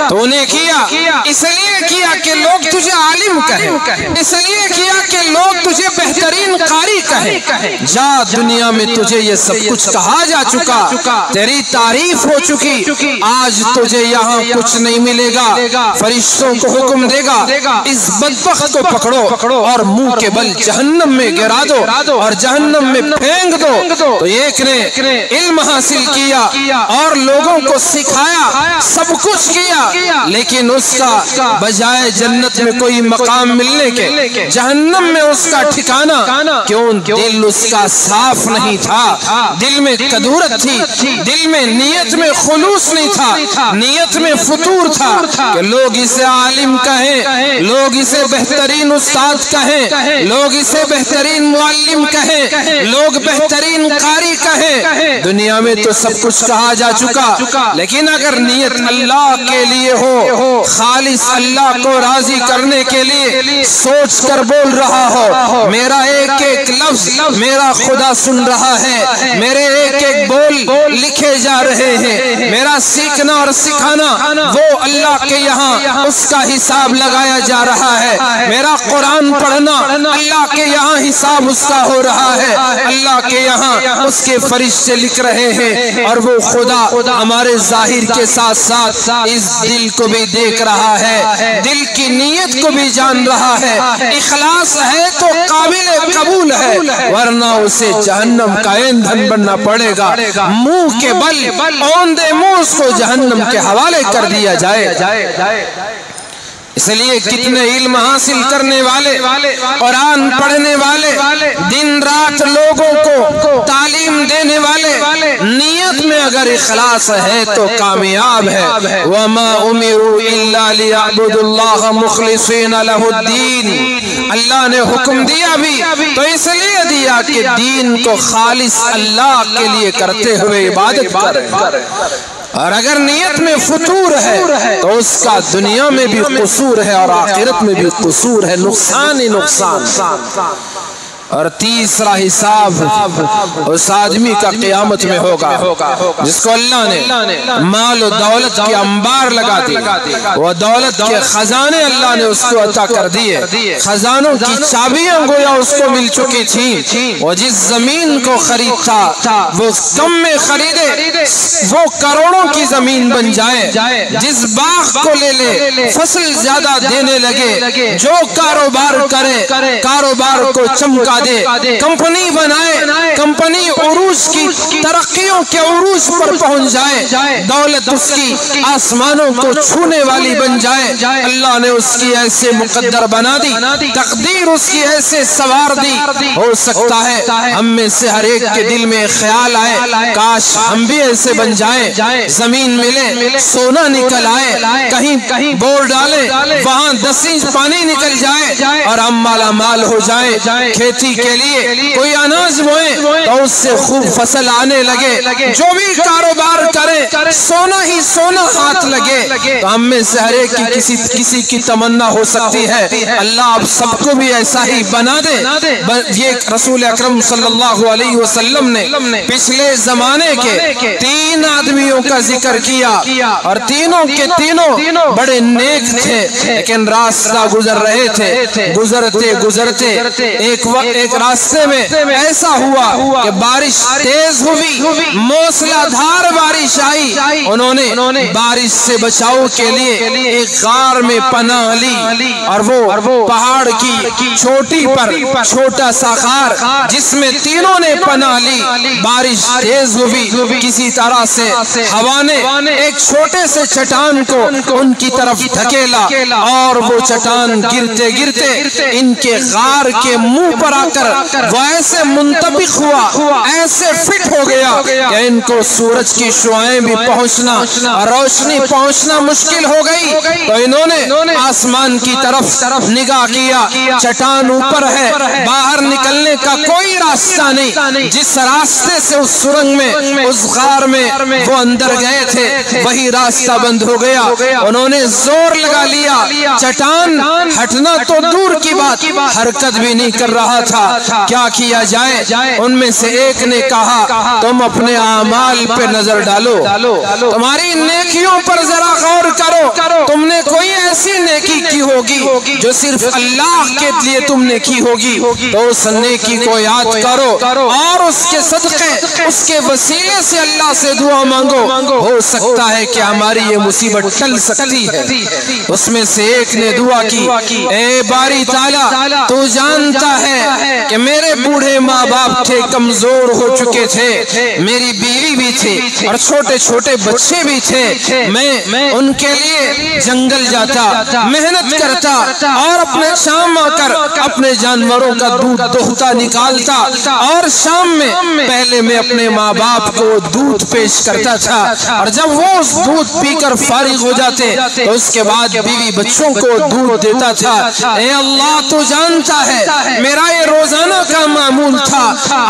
تو نے کیا اس لیے کیا کہ لوگ تجھے عالم کہیں، اس لیے کیا کہ لوگ تجھے بہترین قاری کہیں، جا دنیا میں تجھے یہ سب کچھ کہا جا چکا، تیری تعریف ہو چکی، آج تجھے یہاں کچھ نہیں ملے گا۔ فرشتوں کو حکم دے گا اس بدبخت کو پکڑو اور منہ کے بل جہنم میں گرا دو اور جہنم میں پھینک دو۔ تو ایک نے علم حاصل کیا اور لوگوں کو سکھایا، سب کچھ کیا، لیکن اس کا بجائے جنت میں کوئی مقام ملنے کے جہنم میں اس کا ٹھکانہ، کیوں؟ دل اس کا صاف نہیں تھا، دل میں کدورت تھی، دل میں نیت میں خلوص نہیں تھا، نیت میں فطور تھا کہ لوگ اسے عالم کہیں، لوگ اسے بہترین استاد کہیں، لوگ اسے بہترین معلم کہیں، لوگ بہترین قاری کہیں۔ دنیا میں تو سب کچھ کہا جا چکا، لیکن اگر نیت اللہ کے لیے ہو، خالص اللہ کو راضی کرنے کے لیے سوچ کر بول رہا ہو، میرا ایک ایک لفظ میرا خدا سن رہا ہے، میرے ایک ایک بول لکھے جا رہے ہیں، میرا سیکھنا اور سکھانا وہ اللہ کے یہاں اس کا حساب لگایا جا رہا ہے، میرا قرآن پڑھنا اللہ کے یہاں حساب اس کا ہو رہا ہے، اللہ کے یہاں اس کے فرشتے لکھ رہے ہیں، اور وہ خدا ہمارے ظاہر کے ساتھ ساتھ اس دل کو بھی دیکھ رہا ہے، دل کی نیت کو بھی جان رہا ہے۔ اخلاص ہے تو قابل قبول ہے، ورنہ اسے جہنم کا ایندھن بننا پڑے گا، منہ کے بل اوندے منہ اس کو جہنم کے حوالے کر دیا جائے۔ اس لیے کتنے علم حاصل کرنے والے، قرآن پڑھنے والے، دن رات لوگوں کو تعلیم دینے والے، نیت میں اگر اخلاص ہے تو کامیاب ہے۔ وَمَا أُمِرُوا إِلَّا لِيَعْبُدُوا اللَّهَ مُخْلِصِينَ لَهُ الدِّينَ، اللہ نے حکم دیا بھی تو اس لیے دیا کہ دین کو خالص اللہ کے لیے کرتے ہوئے عبادت کریں، اور اگر نیت میں فطور ہے تو اس کا دنیا میں بھی قصور ہے اور آخرت میں بھی قصور ہے، نقصان ہی نقصان۔ اور تیسرا حساب اس آدمی کا قیامت میں ہوگا جس کو اللہ نے مال و دولت کے انبار لگا دی، وہ دولت کے خزانے اللہ نے اس کو عطا کر دیے، خزانوں کی چابیاں گویا اس کو مل چکی تھیں، وہ جس زمین کو خریدتا وہ کم میں خریدے وہ کروڑوں کی زمین بن جائے، جس باغ کو لے لے فصل زیادہ دینے لگے، جو کاروبار کرے کاروبار کو چمکا دے، کمپنی بنائے کمپنی عروج کی ترقیوں کے عروج پر پہنچ جائے، دولت اس کی آسمانوں کو چھونے والی بن جائے، اللہ نے اس کی ایسے مقدر بنا دی، تقدیر اس کی ایسے سوار دی۔ ہو سکتا ہے ہم میں سے ہر ایک کے دل میں خیال آئے کاش ہم بھی ایسے بن جائیں، زمین ملے، سونا نکل آئے، کہیں بور ڈالے وہاں 10 انچ پانی نکل جائے اور ہم مالا مال ہو جائیں، کھیتی کے لیے کوئی اناج بوئیں تو اس سے خوب فصل آنے لگے، جو بھی کاروبار کریں سونا ہی سونا ہاتھ لگے۔ تو ہم میں سے ہر ایک کی کسی کی تمنا ہو سکتی ہے اللہ آپ سب کو بھی ایسا ہی بنا دے۔ یہ رسول اکرم صلی اللہ علیہ وسلم نے پچھلے زمانے کے 3 آدمیوں کا ذکر کیا اور تینوں کے تینوں بڑے نیک تھے، لیکن راستہ گزر رہے تھے، گزرتے گزرتے ایک راستے میں ایسا ہوا کہ بارش تیز ہوئی، موسلا دھار بارش آئی، انہوں نے بارش سے بچاؤ کے لیے ایک غار میں پناہ لی، اور وہ پہاڑ کی چوٹی پر چھوٹا سا غار جس میں تینوں نے پناہ لی، بارش تیز ہوئی، کسی طرح سے ہوا نے ایک چھوٹے سے چٹان کو ان کی طرف دھکیلا اور وہ چٹان گرتے گرتے ان کے غار کے منہ پر آ کر وہ ایسے منطبق ہوا، ایسے فٹ ہو گیا کہ ان کو سورج کی شعائیں بھی پہنچنا اور روشنی پہنچنا مشکل ہو گئی۔ تو انہوں نے آسمان کی طرف نگاہ کیا، چٹان اوپر ہے، باہر نکلنے کا کوئی راستہ نہیں، جس راستے سے اس سرنگ میں اس غار میں وہ اندر گئے تھے وہی راستہ بند ہو گیا۔ انہوں نے زور لگا لیا، چٹان ہٹنا تو دور کی بات، حرکت بھی نہیں کر رہا تھا، کیا کیا جائے؟ ان میں سے ایک نے کہا تم اپنے اعمال پہ نظر ڈالو، تمہاری نیکیوں پر ذرا غور کرو، تم نے کوئی ایسی نیکی کی ہوگی جو صرف اللہ کے لیے تم نے کی ہوگی، تو اس نیکی کو یاد کرو اور اس کے صدقے، اس کے وسیلے سے اللہ سے دعا مانگو، ہو سکتا ہے کہ ہماری یہ مصیبت ٹل سکتی ہے۔ اس میں سے ایک نے دعا کی، اے باری تعالیٰ تو جانتا ہے کہ میرے بوڑھے ماں باپ تھے، کمزور ہو چکے تھے، میری بیوی بھی تھی اور چھوٹے چھوٹے بچے بھی تھے، میں ان کے لیے جنگل جاتا، محنت کرتا اور اپنے شام آ کر اپنے جانوروں کا دودھ دوہتا نکالتا، اور شام میں پہلے میں اپنے ماں باپ کو دودھ پیش کرتا تھا، اور جب وہ اس دودھ پی کر فارغ ہو جاتے تو اس کے بعد بیوی بچوں کو دودھ دیتا تھا۔ اے اللہ تو جانتا ہے میرا یہ روزانہ کا معمول تھا،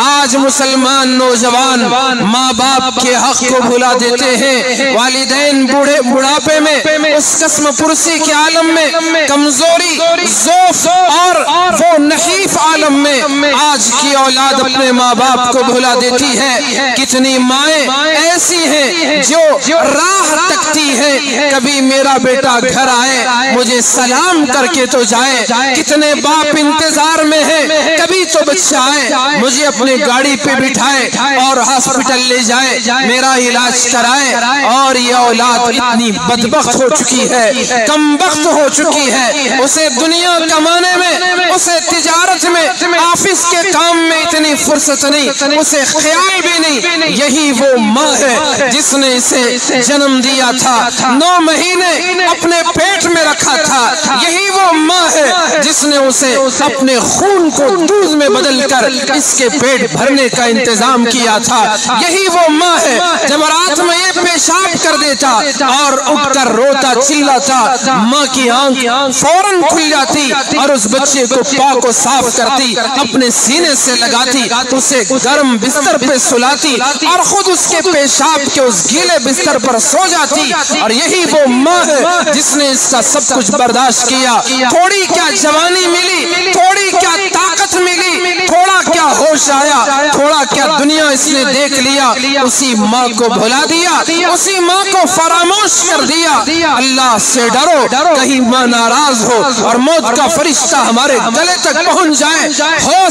آج مسلمان نوجوان ماں باپ کے حق کو بھلا دیتے ہیں، والدین بڑھاپے میں اس قسم پرسی کے عالم میں، کمزوری، ضعف اور وہ نحیف عالم میں آج کی اولاد اپنے ماں باپ کو بھلا دیتی ہے۔ کتنی مائیں ایسی ہیں جو راہ تکتی ہیں، کبھی میرا بیٹا گھر آئے مجھے سلام کر کے تو جائے، کتنے باپ انتظار میں ہیں کبھی تو بچہ آئے مجھے اپنے گاڑی پہ بٹھائے اور ہاسپٹل لے جائے، میرا علاج کرائے، اور یہ اولاد اتنی بدبخت ہو چکی ہے، کم بخت ہو چکی ہے، اسے دنیا کمانے میں، اسے تجارت میں، آفس کے کام میں اتنی فرصت نہیں، اسے خیال بھی نہیں۔ یہی وہ ماں ہے جس نے اسے جنم دیا تھا، 9 مہینے اپنے پیٹ میں رکھا تھا، یہی وہ ماں ہے جس نے اسے اپنے خون کو دودھ میں بدل کر اس کے پیٹ بھرنے کا انتظام کیا تھا، یہی وہ ماں ہے جب رات میں یہ پیشاب کر دیتا اور اٹھ کر روتا چلاتا، ماں کی آنکھ فوراً کھل جاتی اور اس بچے کو پاک و صاف کرتی، اپنے سینے سے لگاتی، اسے گرم بستر پہ سلاتی اور خود اس کے پیشاب کے اس گیلے بستر پر سو جاتی، اور یہی وہ ماں ہے جس نے اس کا سب کچھ برداشت کیا۔ تھوڑی کیا جوانی ملی، تھوڑی کیا طاقت ملی، تھوڑا کیا ہوش آیا، تھوڑا کیا دنیا اس نے دیکھ لیا، اسی ماں کو بھلا دیا، اسی ماں کو فراموش کر دیا۔ اللہ سے ڈرو کہیں ماں ناراض ہو اور موت کا فرشتہ ہمارے گلے تک پہنچ جائے، ہو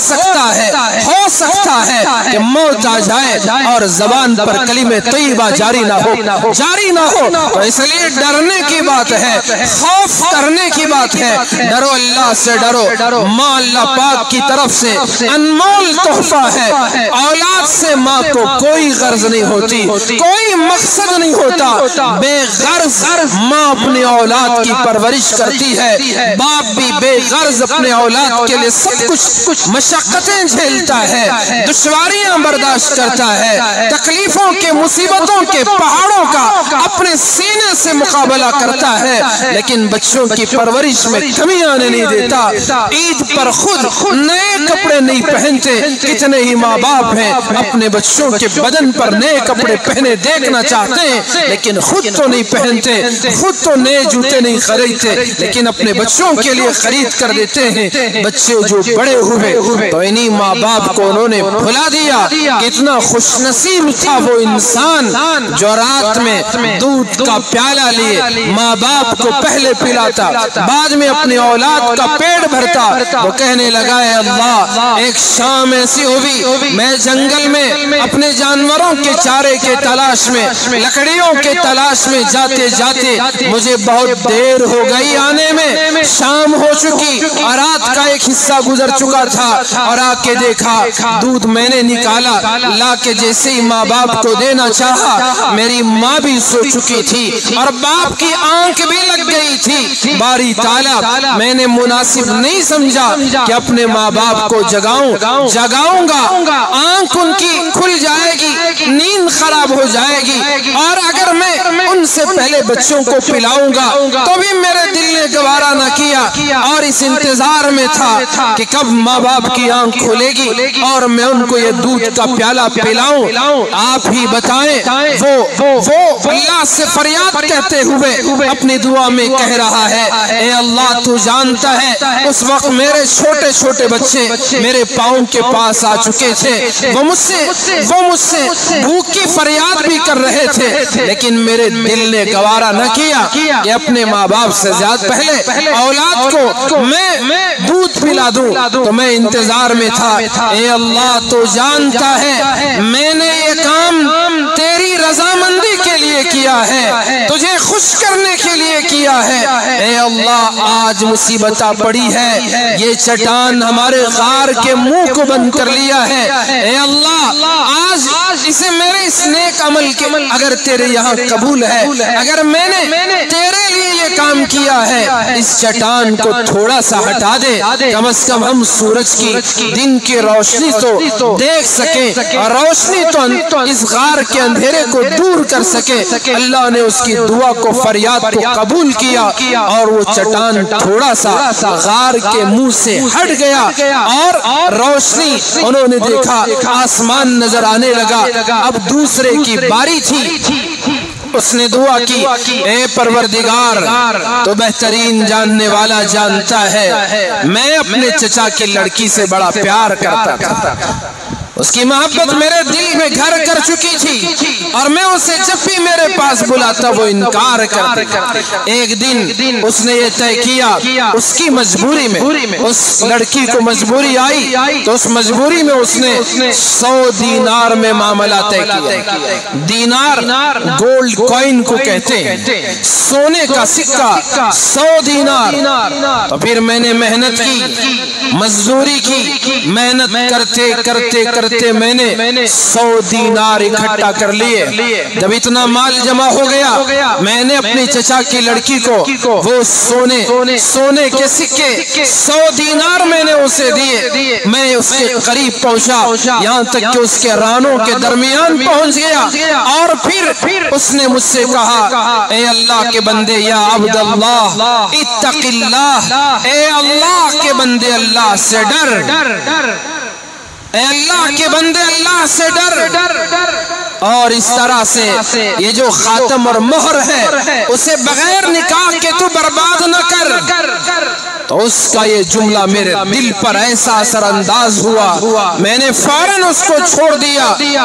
سکتا ہے کہ موت آ جائے اور زبان پر کلمہ طیبہ جاری نہ ہو، تو اس لیے ڈرنے کی بات ہے، خوف کرنے کی بات ہے، ڈرو اللہ سے ڈرو۔ ماں اللہ پاک کی طرف سے انمول تحفہ ہے، اولاد سے ماں کو کوئی غرض نہیں ہوتی، کوئی مقصد نہیں ہوتا، بے غرض ماں اپنی اولاد کی پرورش کرتی ہے، باپ بھی بے غرض اپنے اولاد کے لیے سب کچھ مشقتیں جھیلتا ہے، دشواریاں برداشت کرتا ہے، تکلیفوں کے، مصیبتوں کے پہاڑوں کا اپنے سینے سے مقابلہ کرتا ہے، لیکن بچوں کی پرورش میں کمی آنے نہیں دیتا۔ عید پر خود نئے کپڑے نہیں پہنتے، کتنے ہی ماں باپ ہیں اپنے بچوں کے بدن پر نئے کپڑے پہنے دیکھنا چاہتے ہیں، لیکن خود تو نہیں پہنتے، خود تو نئے جوتے نہیں خریدتے، لیکن اپنے بچوں کے لیے خرید کر دیتے ہیں۔ بچے جو بڑے ہوئے تو انہی ماں باپ کو انہوں نے بھلا دیا۔ کتنا خوش نصیب تھا وہ انسان جو رات میں دودھ کا پیالہ لیے ماں باپ کو پہلے پلاتا، بعد میں اپنی اولاد کا پیٹ بھرتا۔ وہ کہنے لگا اے اللہ، ایک شام ایسی ہوئی میں جنگل میں اپنے جانوروں کے چارے کے تلاش میں، لکڑیوں کے تلاش میں جاتے جاتے مجھے بہت دیر ہو گئی آنے میں، شام ہو چکی اور رات کا ایک حصہ گزر چکا تھا، اور آ کے دیکھا دودھ میں نے نکالا، لا کے جیسے ہی ماں باپ کو دینا چاہا، میری ماں بھی سو چکی تھی اور باپ کی آنکھ بھی لگ گئی تھی۔ باری تعالیٰ میں نے مناسب نہیں سمجھا کہ اپنے ماں باپ کو جگاؤں گا، آنکھ ان کی کھل جائے گی، نیند خراب ہو جائے گی، اور اگر میں ان سے پہلے بچوں کو پلاؤں گا تو بھی میرے دل نے گوارا نہ کیا، اور اس انتظار میں تھا کہ کب ماں باپ کی آنکھ کھلے گی اور میں ان کو یہ دودھ کا پیالہ پلاؤں۔ آپ ہی بتائیں، وہ اللہ سے فریاد کہتے ہوئے اپنی دعا میں کہہ رہا ہے، اے اللہ تو جانتا ہے اس وقت میرے چھوٹے چھوٹے بچے میرے پاؤں کے پاس آ چکے تھے، وہ مجھ سے بھوک کی فریاد بھی کر رہے تھے، لیکن میرے دل نے گوارا نہ کیا کہ اپنے ماں باپ سے زیادہ پہلے اولاد کو میں دودھ پلا دوں، تو میں انتظار میں تھا۔ اے اللہ تو جانتا ہے میں نے یہ کام تیری رضامندی کے لیے کیا ہے، تجھے خوش کرنے کے لیے کیا ہے۔ اے اللہ آج مصیبت آ پڑی ہے، یہ چٹان ہمارے غار کے منہ کو بند کر لیا ہے، اے اللہ آج اسے میرے اس نیک عمل کے اگر تیرے یہاں قبول ہے، اگر میں نے تیرے لیے یہ کام کیا ہے، اس چٹان کو تھوڑا سا ہٹا دے، کم از کم ہم سورج کی دن کی روشنی تو دیکھ سکیں، اور روشنی تو اس غار کے اندھیرے کو دور کر سکے۔ اللہ نے اس کی دعا کو، فریاد کو قبول کیا، اور وہ چٹان تھوڑا سا غار کے منہ سے ہٹ گیا، اور روشنی انہوں نے دیکھا، آسمان نظر آنے لگا۔ اب دوسرے کی باری تھی، اس نے دعا کی، اے پروردگار تو بہترین جاننے والا جانتا ہے میں اپنے چچا کی لڑکی سے بڑا پیار کرتا تھا، اس کی محبت میرے دل میں گھر کر چکی تھی، اور میں اسے جب بھی میرے پاس بلاتا وہ انکار کرتی۔ ایک دن اس نے یہ طے کیا، اس کی مجبوری میں، اس لڑکی کو مجبوری آئی تو اس مجبوری میں اس نے 100 دینار میں معاملہ طے کیا۔ دینار گولڈ کوئن کو کہتے ہیں، سونے کا سکہ 100 دینار۔ تو پھر میں نے محنت کی، مزدوری کی، محنت کرتے کرتے میں نے 100 دینار اکٹھا کر لیے۔ جب اتنا مال جمع ہو گیا، میں نے اپنی چچا کی لڑکی کو وہ سونے کے سکے 100 دینار میں نے اسے دیے۔ میں اس کے قریب پہنچا، یہاں تک کہ اس کے رانوں کے درمیان پہنچ گیا، اور پھر اس نے مجھ سے کہا، اے اللہ کے بندے، یا عبد اللہ اتق اللہ، اے اللہ کے بندے اللہ سے ڈر، اے اللہ کے بندے اللہ سے ڈر۔ اور اس طرح سے یہ جو خاتم اور مہر ہے اسے بغیر نکاح کے تو برباد نہ کر۔ تو اس کا یہ جملہ میرے دل پر ایسا اثر انداز ہوا، میں نے فوراً اس کو چھوڑ دیا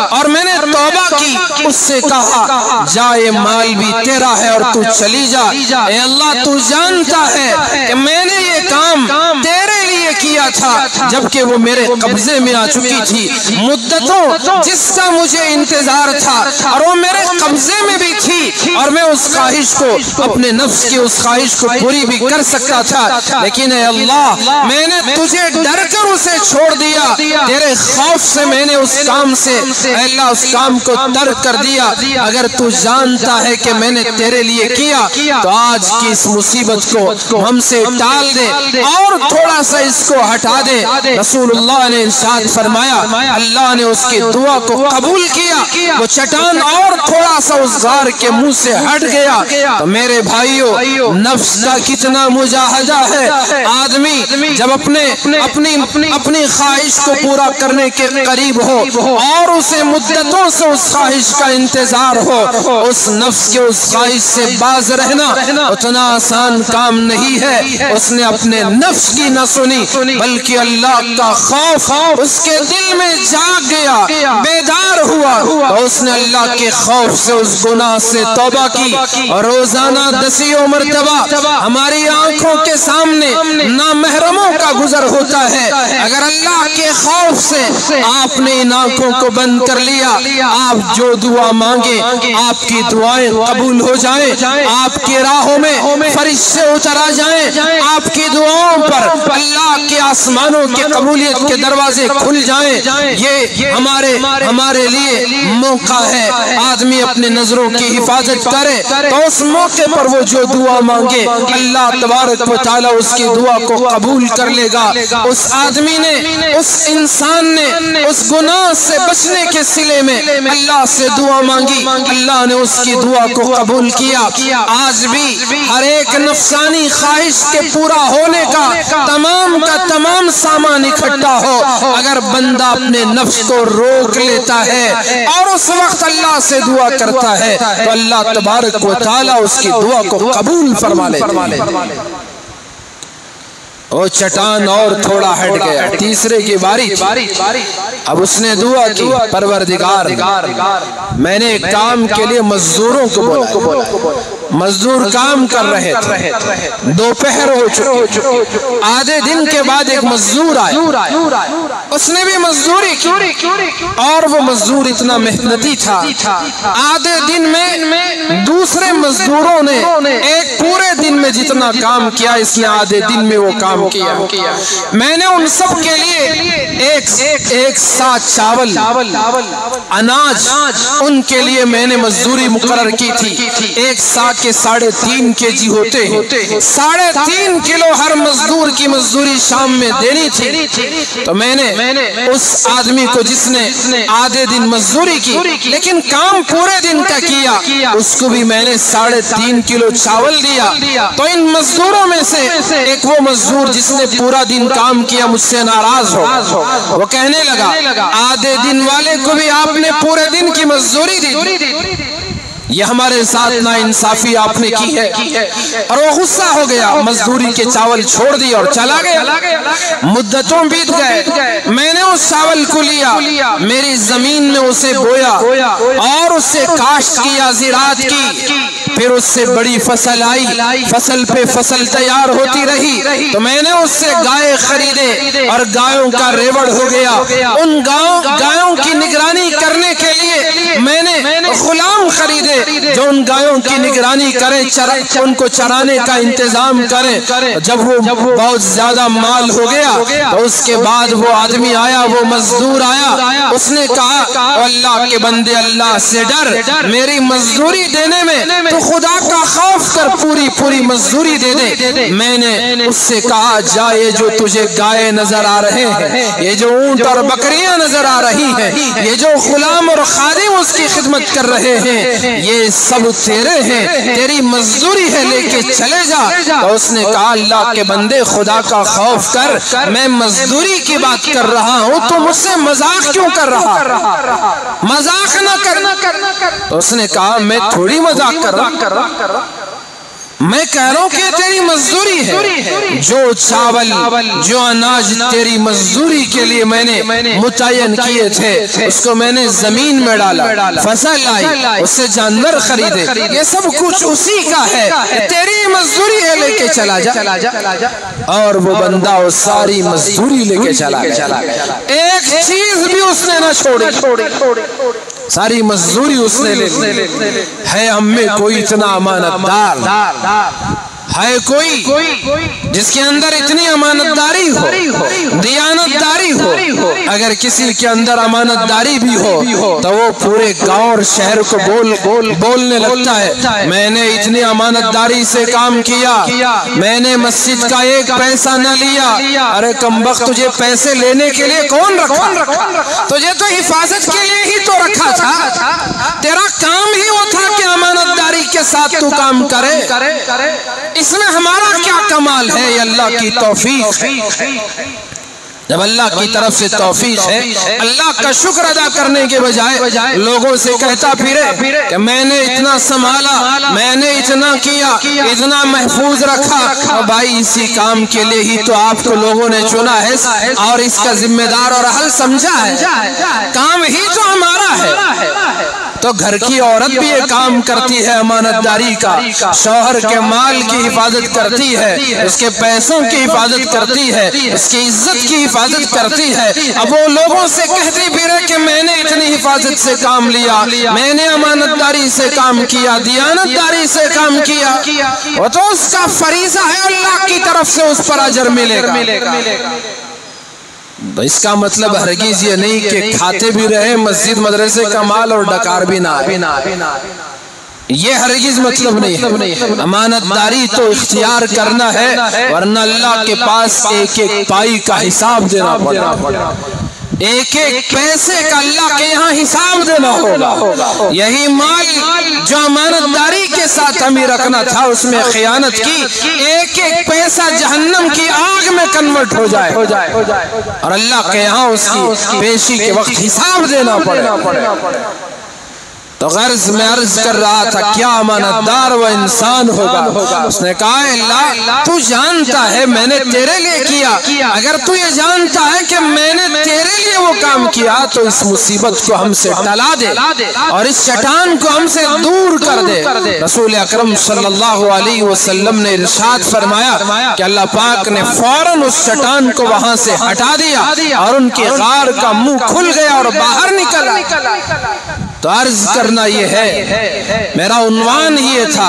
اور میں نے توبہ کی، اس سے کہا جا یہ مال بھی تیرا ہے اور تو چلی جا۔ اے اللہ تو جانتا ہے کہ میں نے یہ کام تیرے لیے کیا تھا جبکہ وہ میرے قبضے میں آ چکی تھی، مدتوں جس کا مجھے انتظار تھا اور وہ میرے قبضے میں بھی تھی، اور میں اس خواہش کو، اپنے نفس کی اس خواہش کو پوری بھی کر سکتا تھا، لیکن اے اللہ میں نے تجھے ڈر کر اسے چھوڑ دیا، تیرے خوف سے میں نے اس کام سے، اے اللہ اس کام کو ترک کر دیا۔ اگر تو جانتا ہے کہ میں نے تیرے لیے کیا تو آج کی اس مصیبت کو ہم سے ٹال دے اور تھوڑا سا اس کو ہٹا دے۔ رسول اللہ نے ارشاد فرمایا، اللہ نے اس کی دعا کو قبول کیا، وہ چٹان اور تھوڑا سا اس غار کے منہ سے ہٹ گیا۔ تو میرے بھائیوں، نفس کا کتنا مجاہدہ ہے۔ آدمی جب اپنی خواہش کو پورا کرنے کے قریب ہو اور اسے مدتوں سے اس خواہش کا انتظار ہو، اس نفس کے اس خواہش سے باز رہنا اتنا آسان کام نہیں ہے۔ اس نے اپنے نفس کی نہ سنی بلکہ اللہ کا خوف اس کے دل میں جاگ گیا، بیدار ہوا، تو اس نے اللہ کے خوف سے اس گناہ سے توبہ کی۔ اور روزانہ 10 مرتبہ ہماری آنکھوں کے سامنے نامحرموں کا گزر ہوتا ہے، اگر اللہ کے خوف سے آپ نے ان آنکھوں کو بند کر لیا، آپ جو دعا مانگے آپ کی دعائیں قبول ہو جائیں، آپ کی راہوں میں فرشتے اتر آ جائیں، آپ کی دعاؤں پر اللہ کے آسمانوں کے قبولیت کے دروازے کھل کھل جائیں، یہ ہمارے لیے موقع ہے۔ آدمی اپنے نظروں کی حفاظت کرے تو اس موقع پر وہ جو دعا مانگے اللہ تبارک و تعالی اس کی دعا کو قبول کر لے گا۔ اس آدمی نے، اس انسان نے اس گناہ سے بچنے کے صلے میں اللہ سے دعا مانگی، اللہ نے اس کی دعا کو قبول کیا۔ آج بھی ہر ایک نفسانی خواہش کے پورا ہونے کا تمام سامان اکٹھا ہو، اگر بندہ اپنے نفس کو روک لیتا ہے اور اس وقت اللہ سے دعا کرتا ہے تو اللہ تبارک و تعالی اس کی دعا کو قبول فرما لیتا ہے۔ وہ چٹان اور تھوڑا ہٹ گیا، تیسرے کی باری تھی۔ اب اس نے دعا کی، پروردگار میں نے ایک کام کے لیے مزدوروں کو بولا، مزدور کام کر رہے تھے، دوپہر ہو چکی، آدھے دن کے بعد ایک مزدور آیا، اس نے بھی مزدوری کی اور وہ مزدور اتنا محنتی تھا، آدھے دن میں دوسرے مزدوروں نے ایک پورے دن میں جتنا کام کیا اس نے آدھے دن میں وہ کام کیا۔ میں نے ان سب کے لیے ایک سا چاول، اناج ان کے لیے میں نے مزدوری مقرر کی تھی، ایک سا کے 3.5 kg ہوتے ہیں، 3.5 کلو ہر مزدور کی مزدوری شام میں دینی تھی۔ تو میں نے اس آدمی کو جس نے آدھے دن مزدوری کی لیکن کام پورے دن کا کیا، اس کو بھی میں نے 3.5 کلو چاول دیا۔ تو ان مزدوروں میں سے ایک وہ مزدور جس نے پورا دن کام کیا مجھ سے ناراض ہو، وہ کہنے لگا آدھے دن والے کو بھی آپ نے پورے دن کی مزدوری دی، یہ ہمارے ساتھ ناانصافی آپ نے کی ہے۔ اور وہ غصہ ہو گیا، مزدوری کے چاول چھوڑ دی اور چلا گیا۔ مدتوں بیت گئے، میں نے اس چاول کو لیا، میری زمین میں اسے بویا اور اس سے کاشت کیا، زراعت کی، پھر اس سے بڑی فصل آئی، فصل پہ فصل تیار ہوتی رہی، تو میں نے اس سے گائے خریدے اور گایوں کا ریوڑ ہو گیا۔ ان گایوں کی نگرانی کرنے کے لیے میں نے غلام خریدے جو ان گایوں کی نگرانی کریں، ان کو چرانے کا انتظام کریں۔ جب وہ بہت زیادہ مال ہو گیا تو اس کے بعد وہ آدمی آیا، وہ مزدور آیا، اس نے کہا اللہ کے بندے اللہ سے ڈر، میری مزدوری دینے میں تو خدا کا خوف کر، پوری مزدوری دے دے۔ میں نے اس سے کہا جا، یہ جو تجھے گائے نظر آ رہے ہیں، یہ جو اونٹ اور بکریاں نظر آ رہی ہیں، یہ جو غلام اور خادم اس کی خدمت کر رہے ہیں، یہ سب تیرے ہیں، تیری مزدوری ہے، لے کے چلے جا۔ تو اس نے کہا اللہ کے بندے خدا کا خوف کر، میں مزدوری کی بات کر رہا ہوں، تو مجھ سے مذاق کیوں کر رہا؟ مذاق نہ کر۔ تو اس نے کہا میں تھوڑی مذاق کر رہا، میں کہہ رہا ہوں کہ تیری مزدوری ہے، جو چاول جو اناج تیری مزدوری کے لیے میں نے متعین کیے تھے اس کو میں نے زمین میں ڈالا، فصل آئی، اس سے جانور خریدے، یہ سب کچھ اسی کا ہے، تیری مزدوری ہے، لے کے چلا جا۔ اور وہ بندہ وہ ساری مزدوری لے کے چلا گیا، ایک چیز بھی اس نے نہ چھوڑی، ساری مزدوری اس نے لے لی۔ ہے ہم میں کوئی اتنا امانت دار، ہے کوئی جس کے اندر اتنی امانت داری ہو، دیانت داری ہو؟ اگر کسی کے اندر امانت داری بھی ہو تو وہ پورے گاؤں اور شہر کو بولنے لگتا ہے میں نے اتنی امانت داری سے کام کیا، میں نے مسجد کا ایک پیسہ نہ لیا۔ ارے کمبخت، تجھے پیسے لینے کے لیے کون رکھا؟ تجھے تو حفاظت کے لیے ہی تو رکھا تھا، تیرا کام ہی وہ تھا کہ امانت داری کے ساتھ تو کام کرے۔ اس میں ہمارا کیا کمال ہے؟ یہ اللہ کی توفیق ہے۔ جب اللہ کی طرف سے توفیق ہے، اللہ کا شکر ادا کرنے کے بجائے لوگوں سے کہتا پھرے کہ میں نے اتنا سنبھالا، میں نے اتنا کیا، اتنا محفوظ رکھا، بھائی اسی کام کے لیے ہی تو آپ کو لوگوں نے چنا ہے اور اس کا ذمہ دار اور اہل سمجھا ہے، کام ہی تو ہمارا ہے۔ تو گھر کی عورت بھی یہ کام کرتی ہے امانت داری کا، شوہر کے مال کی حفاظت کرتی ہے، اس کے پیسوں کی حفاظت کرتی ہے، اس کی عزت کی حفاظت کرتی ہے۔ اب وہ لوگوں سے کہتی پھرے کہ میں نے اتنی حفاظت سے کام لیا، میں نے امانت داری سے کام کیا، دیانت داری سے کام کیا، وہ تو اس کا فریضہ ہے، اللہ کی طرف سے اس پر اجر ملے گا۔ اس کا مطلب ہرگز یہ نہیں کہ کھاتے بھی رہے مسجد مدرسے کا مال اور ڈکار بھی نہ آئے، یہ ہرگز مطلب نہیں ہے۔ امانت داری تو اختیار کرنا ہے، ورنہ اللہ کے پاس ایک ایک پائی کا حساب دینا پڑا، ایک ایک پیسے کا اللہ کے یہاں حساب دینا ہوگا۔ یہی مال جو امانت داری کے ساتھ ہمیں رکھنا تھا، اس میں خیانت کی، ایک ایک پیسہ جہنم کی آگ میں کنورٹ ہو جائے اور اللہ کے یہاں اس کی پیشی کے وقت حساب دینا پڑے۔ تو غرض میں عرض کر رہا تھا کیا امانت دار و انسان ہوگا؟ اس نے کہا اللہ تو جانتا ہے میں نے تیرے لیے کیا، اگر تو یہ جانتا ہے کہ میں نے تیرے لیے وہ کام کیا تو اس مصیبت کو ہم سے ٹلا دے اور اس چٹان کو ہم سے دور کر دے۔ رسول اکرم صلی اللہ علیہ وسلم نے ارشاد فرمایا کہ اللہ پاک نے فوراً اس چٹان کو وہاں سے ہٹا دیا اور ان کی غار کا منہ کھل گیا اور باہر نکلا۔ تو عرض کرنا یہ ہے، میرا عنوان یہ تھا،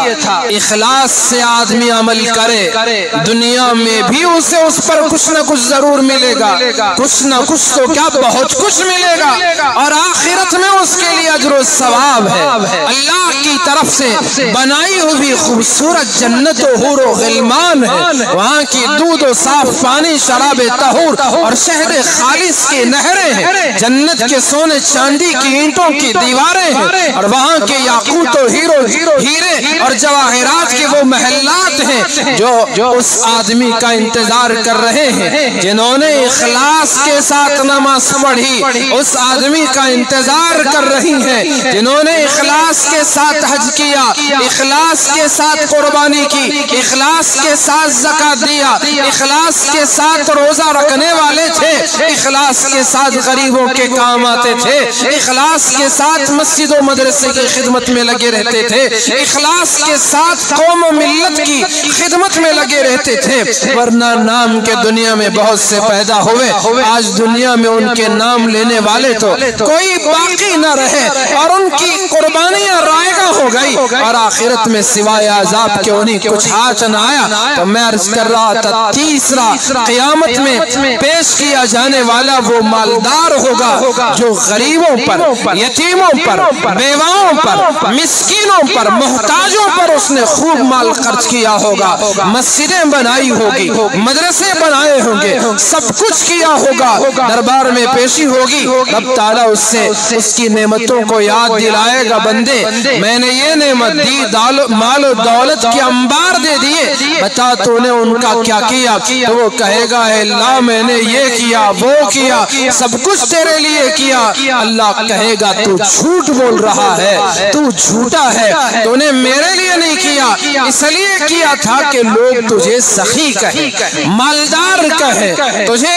اخلاص سے آدمی عمل کرے، دنیا میں بھی اسے اس پر کچھ نہ کچھ ضرور ملے گا، کچھ نہ کچھ تو کیا بہت کچھ ملے گا، اور آخرت میں اس کے لیے اجر و ثواب ہے۔ اللہ کی طرف سے بنائی ہوئی خوبصورت جنت و حور و غلمان ہے، وہاں کی دودھ و صاف پانی، شراب طہور اور شہد خالص کی نہریں ہیں، جنت کے سونے چاندی کی اینٹوں کی دیواریں ہیں، اور وہاں کے یاقوت و ہیرے اور جواہرات کے وہ محلات ہیں جو اس آدمی کا انتظار کر رہے ہیں۔ جنہوں نے اخلاص کے ساتھ نماز پڑھی اس آدمی کا انتظار کر رہی ہیں، جنہوں نے اخلاص کے ساتھ حج کیا، اخلاص کے ساتھ قربانی کی، اخلاص کے ساتھ زکات دیا، اخلاص کے ساتھ روزہ رکھنے والے تھے، اخلاص کے ساتھ غریبوں کے کام آتے تھے، اخلاص کے ساتھ مسجد و مدرسے کی خدمت میں لگے رہتے تھے، اخلاص کے ساتھ قوم و ملت کی خدمت میں لگے رہتے تھے، ورنہ نام کے دنیا میں بہت سے پیدا ہوئے، آج دنیا میں ان کے نام لینے والے تو کوئی باقی نہ رہے اور ان کی قربانیاں رائگاں ہو گئی، اور آخرت میں سوائے عذاب کے انہیں کچھ ہاتھ نہ آیا۔ تو میں عرض کر رہا تھا تیسرا قیامت میں پیش کیا جانے والا وہ مالدار ہوگا جو غریبوں پر، یتیموں پر، بیواؤں پر، مسکینوں پر، محتاجوں پر اس نے خوب مال خرچ کیا ہوگا، مسجدیں بنائی ہوگی، مدرسے بنائے ہوں گے، سب کچھ کیا ہوگا، دربار میں پیشی ہوگی، رب تعالیٰ اس سے اس کی نعمتوں کو یاد دلائے گا، بندے میں نے یہ نعمت دی، مال و دولت کے انبار دے دیے، بتا تو نے ان کا کیا کیا؟ تو وہ کہے گا اے اللہ میں نے یہ کیا، وہ کیا، سب کچھ تیرے لیے کیا۔ اللہ کہے گا تو جھوٹ بول رہا ہے، تو جھوٹا ہے، تو نے میرے لیے نہیں کیا، اس لیے کیا تھا کہ لوگ تجھے سخی کہیں، مالدار کہیں، تجھے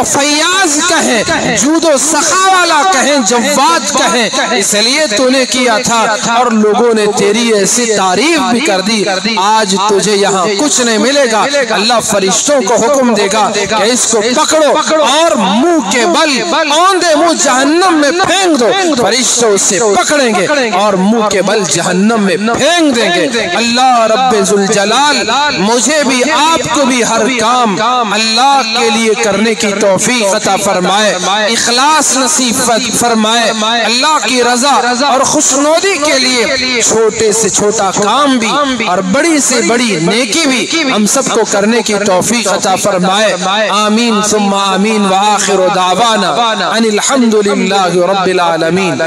فیاض کہیں، جود و سخا والا کہیں، جواد کہیں، اس لیے تو نے کیا تھا، اور لوگوں نے تیری ایسی تعریف بھی کر دی۔ آج تجھے یہاں کچھ نہیں ملے گا، اللہ فرشتوں کو حکم دے گا کہ اس کو پکڑو اور منہ کے بل اوندے منہ جہنم میں پھینک دو، فرشتوں اسے پکڑیں گے اور منہ کے بل جہنم میں پھینک دیں گے۔ اللہ رب ذوالجلال مجھے بھی آپ کو بھی ہر کام اللہ کے لیے کرنے کی توفیق عطا فرمائے، اخلاص نصیب فرمائے، اللہ کی رضا اور خوشنودی کے لیے چھوٹے سے چھوٹا کام بھی اور بڑی سے بڑی نیکی بھی ہم سب کو کرنے کی توفیق عطا فرمائے، آمین ثم آمین، وآخر دعوانا ان الحمدللہ رب العالمین۔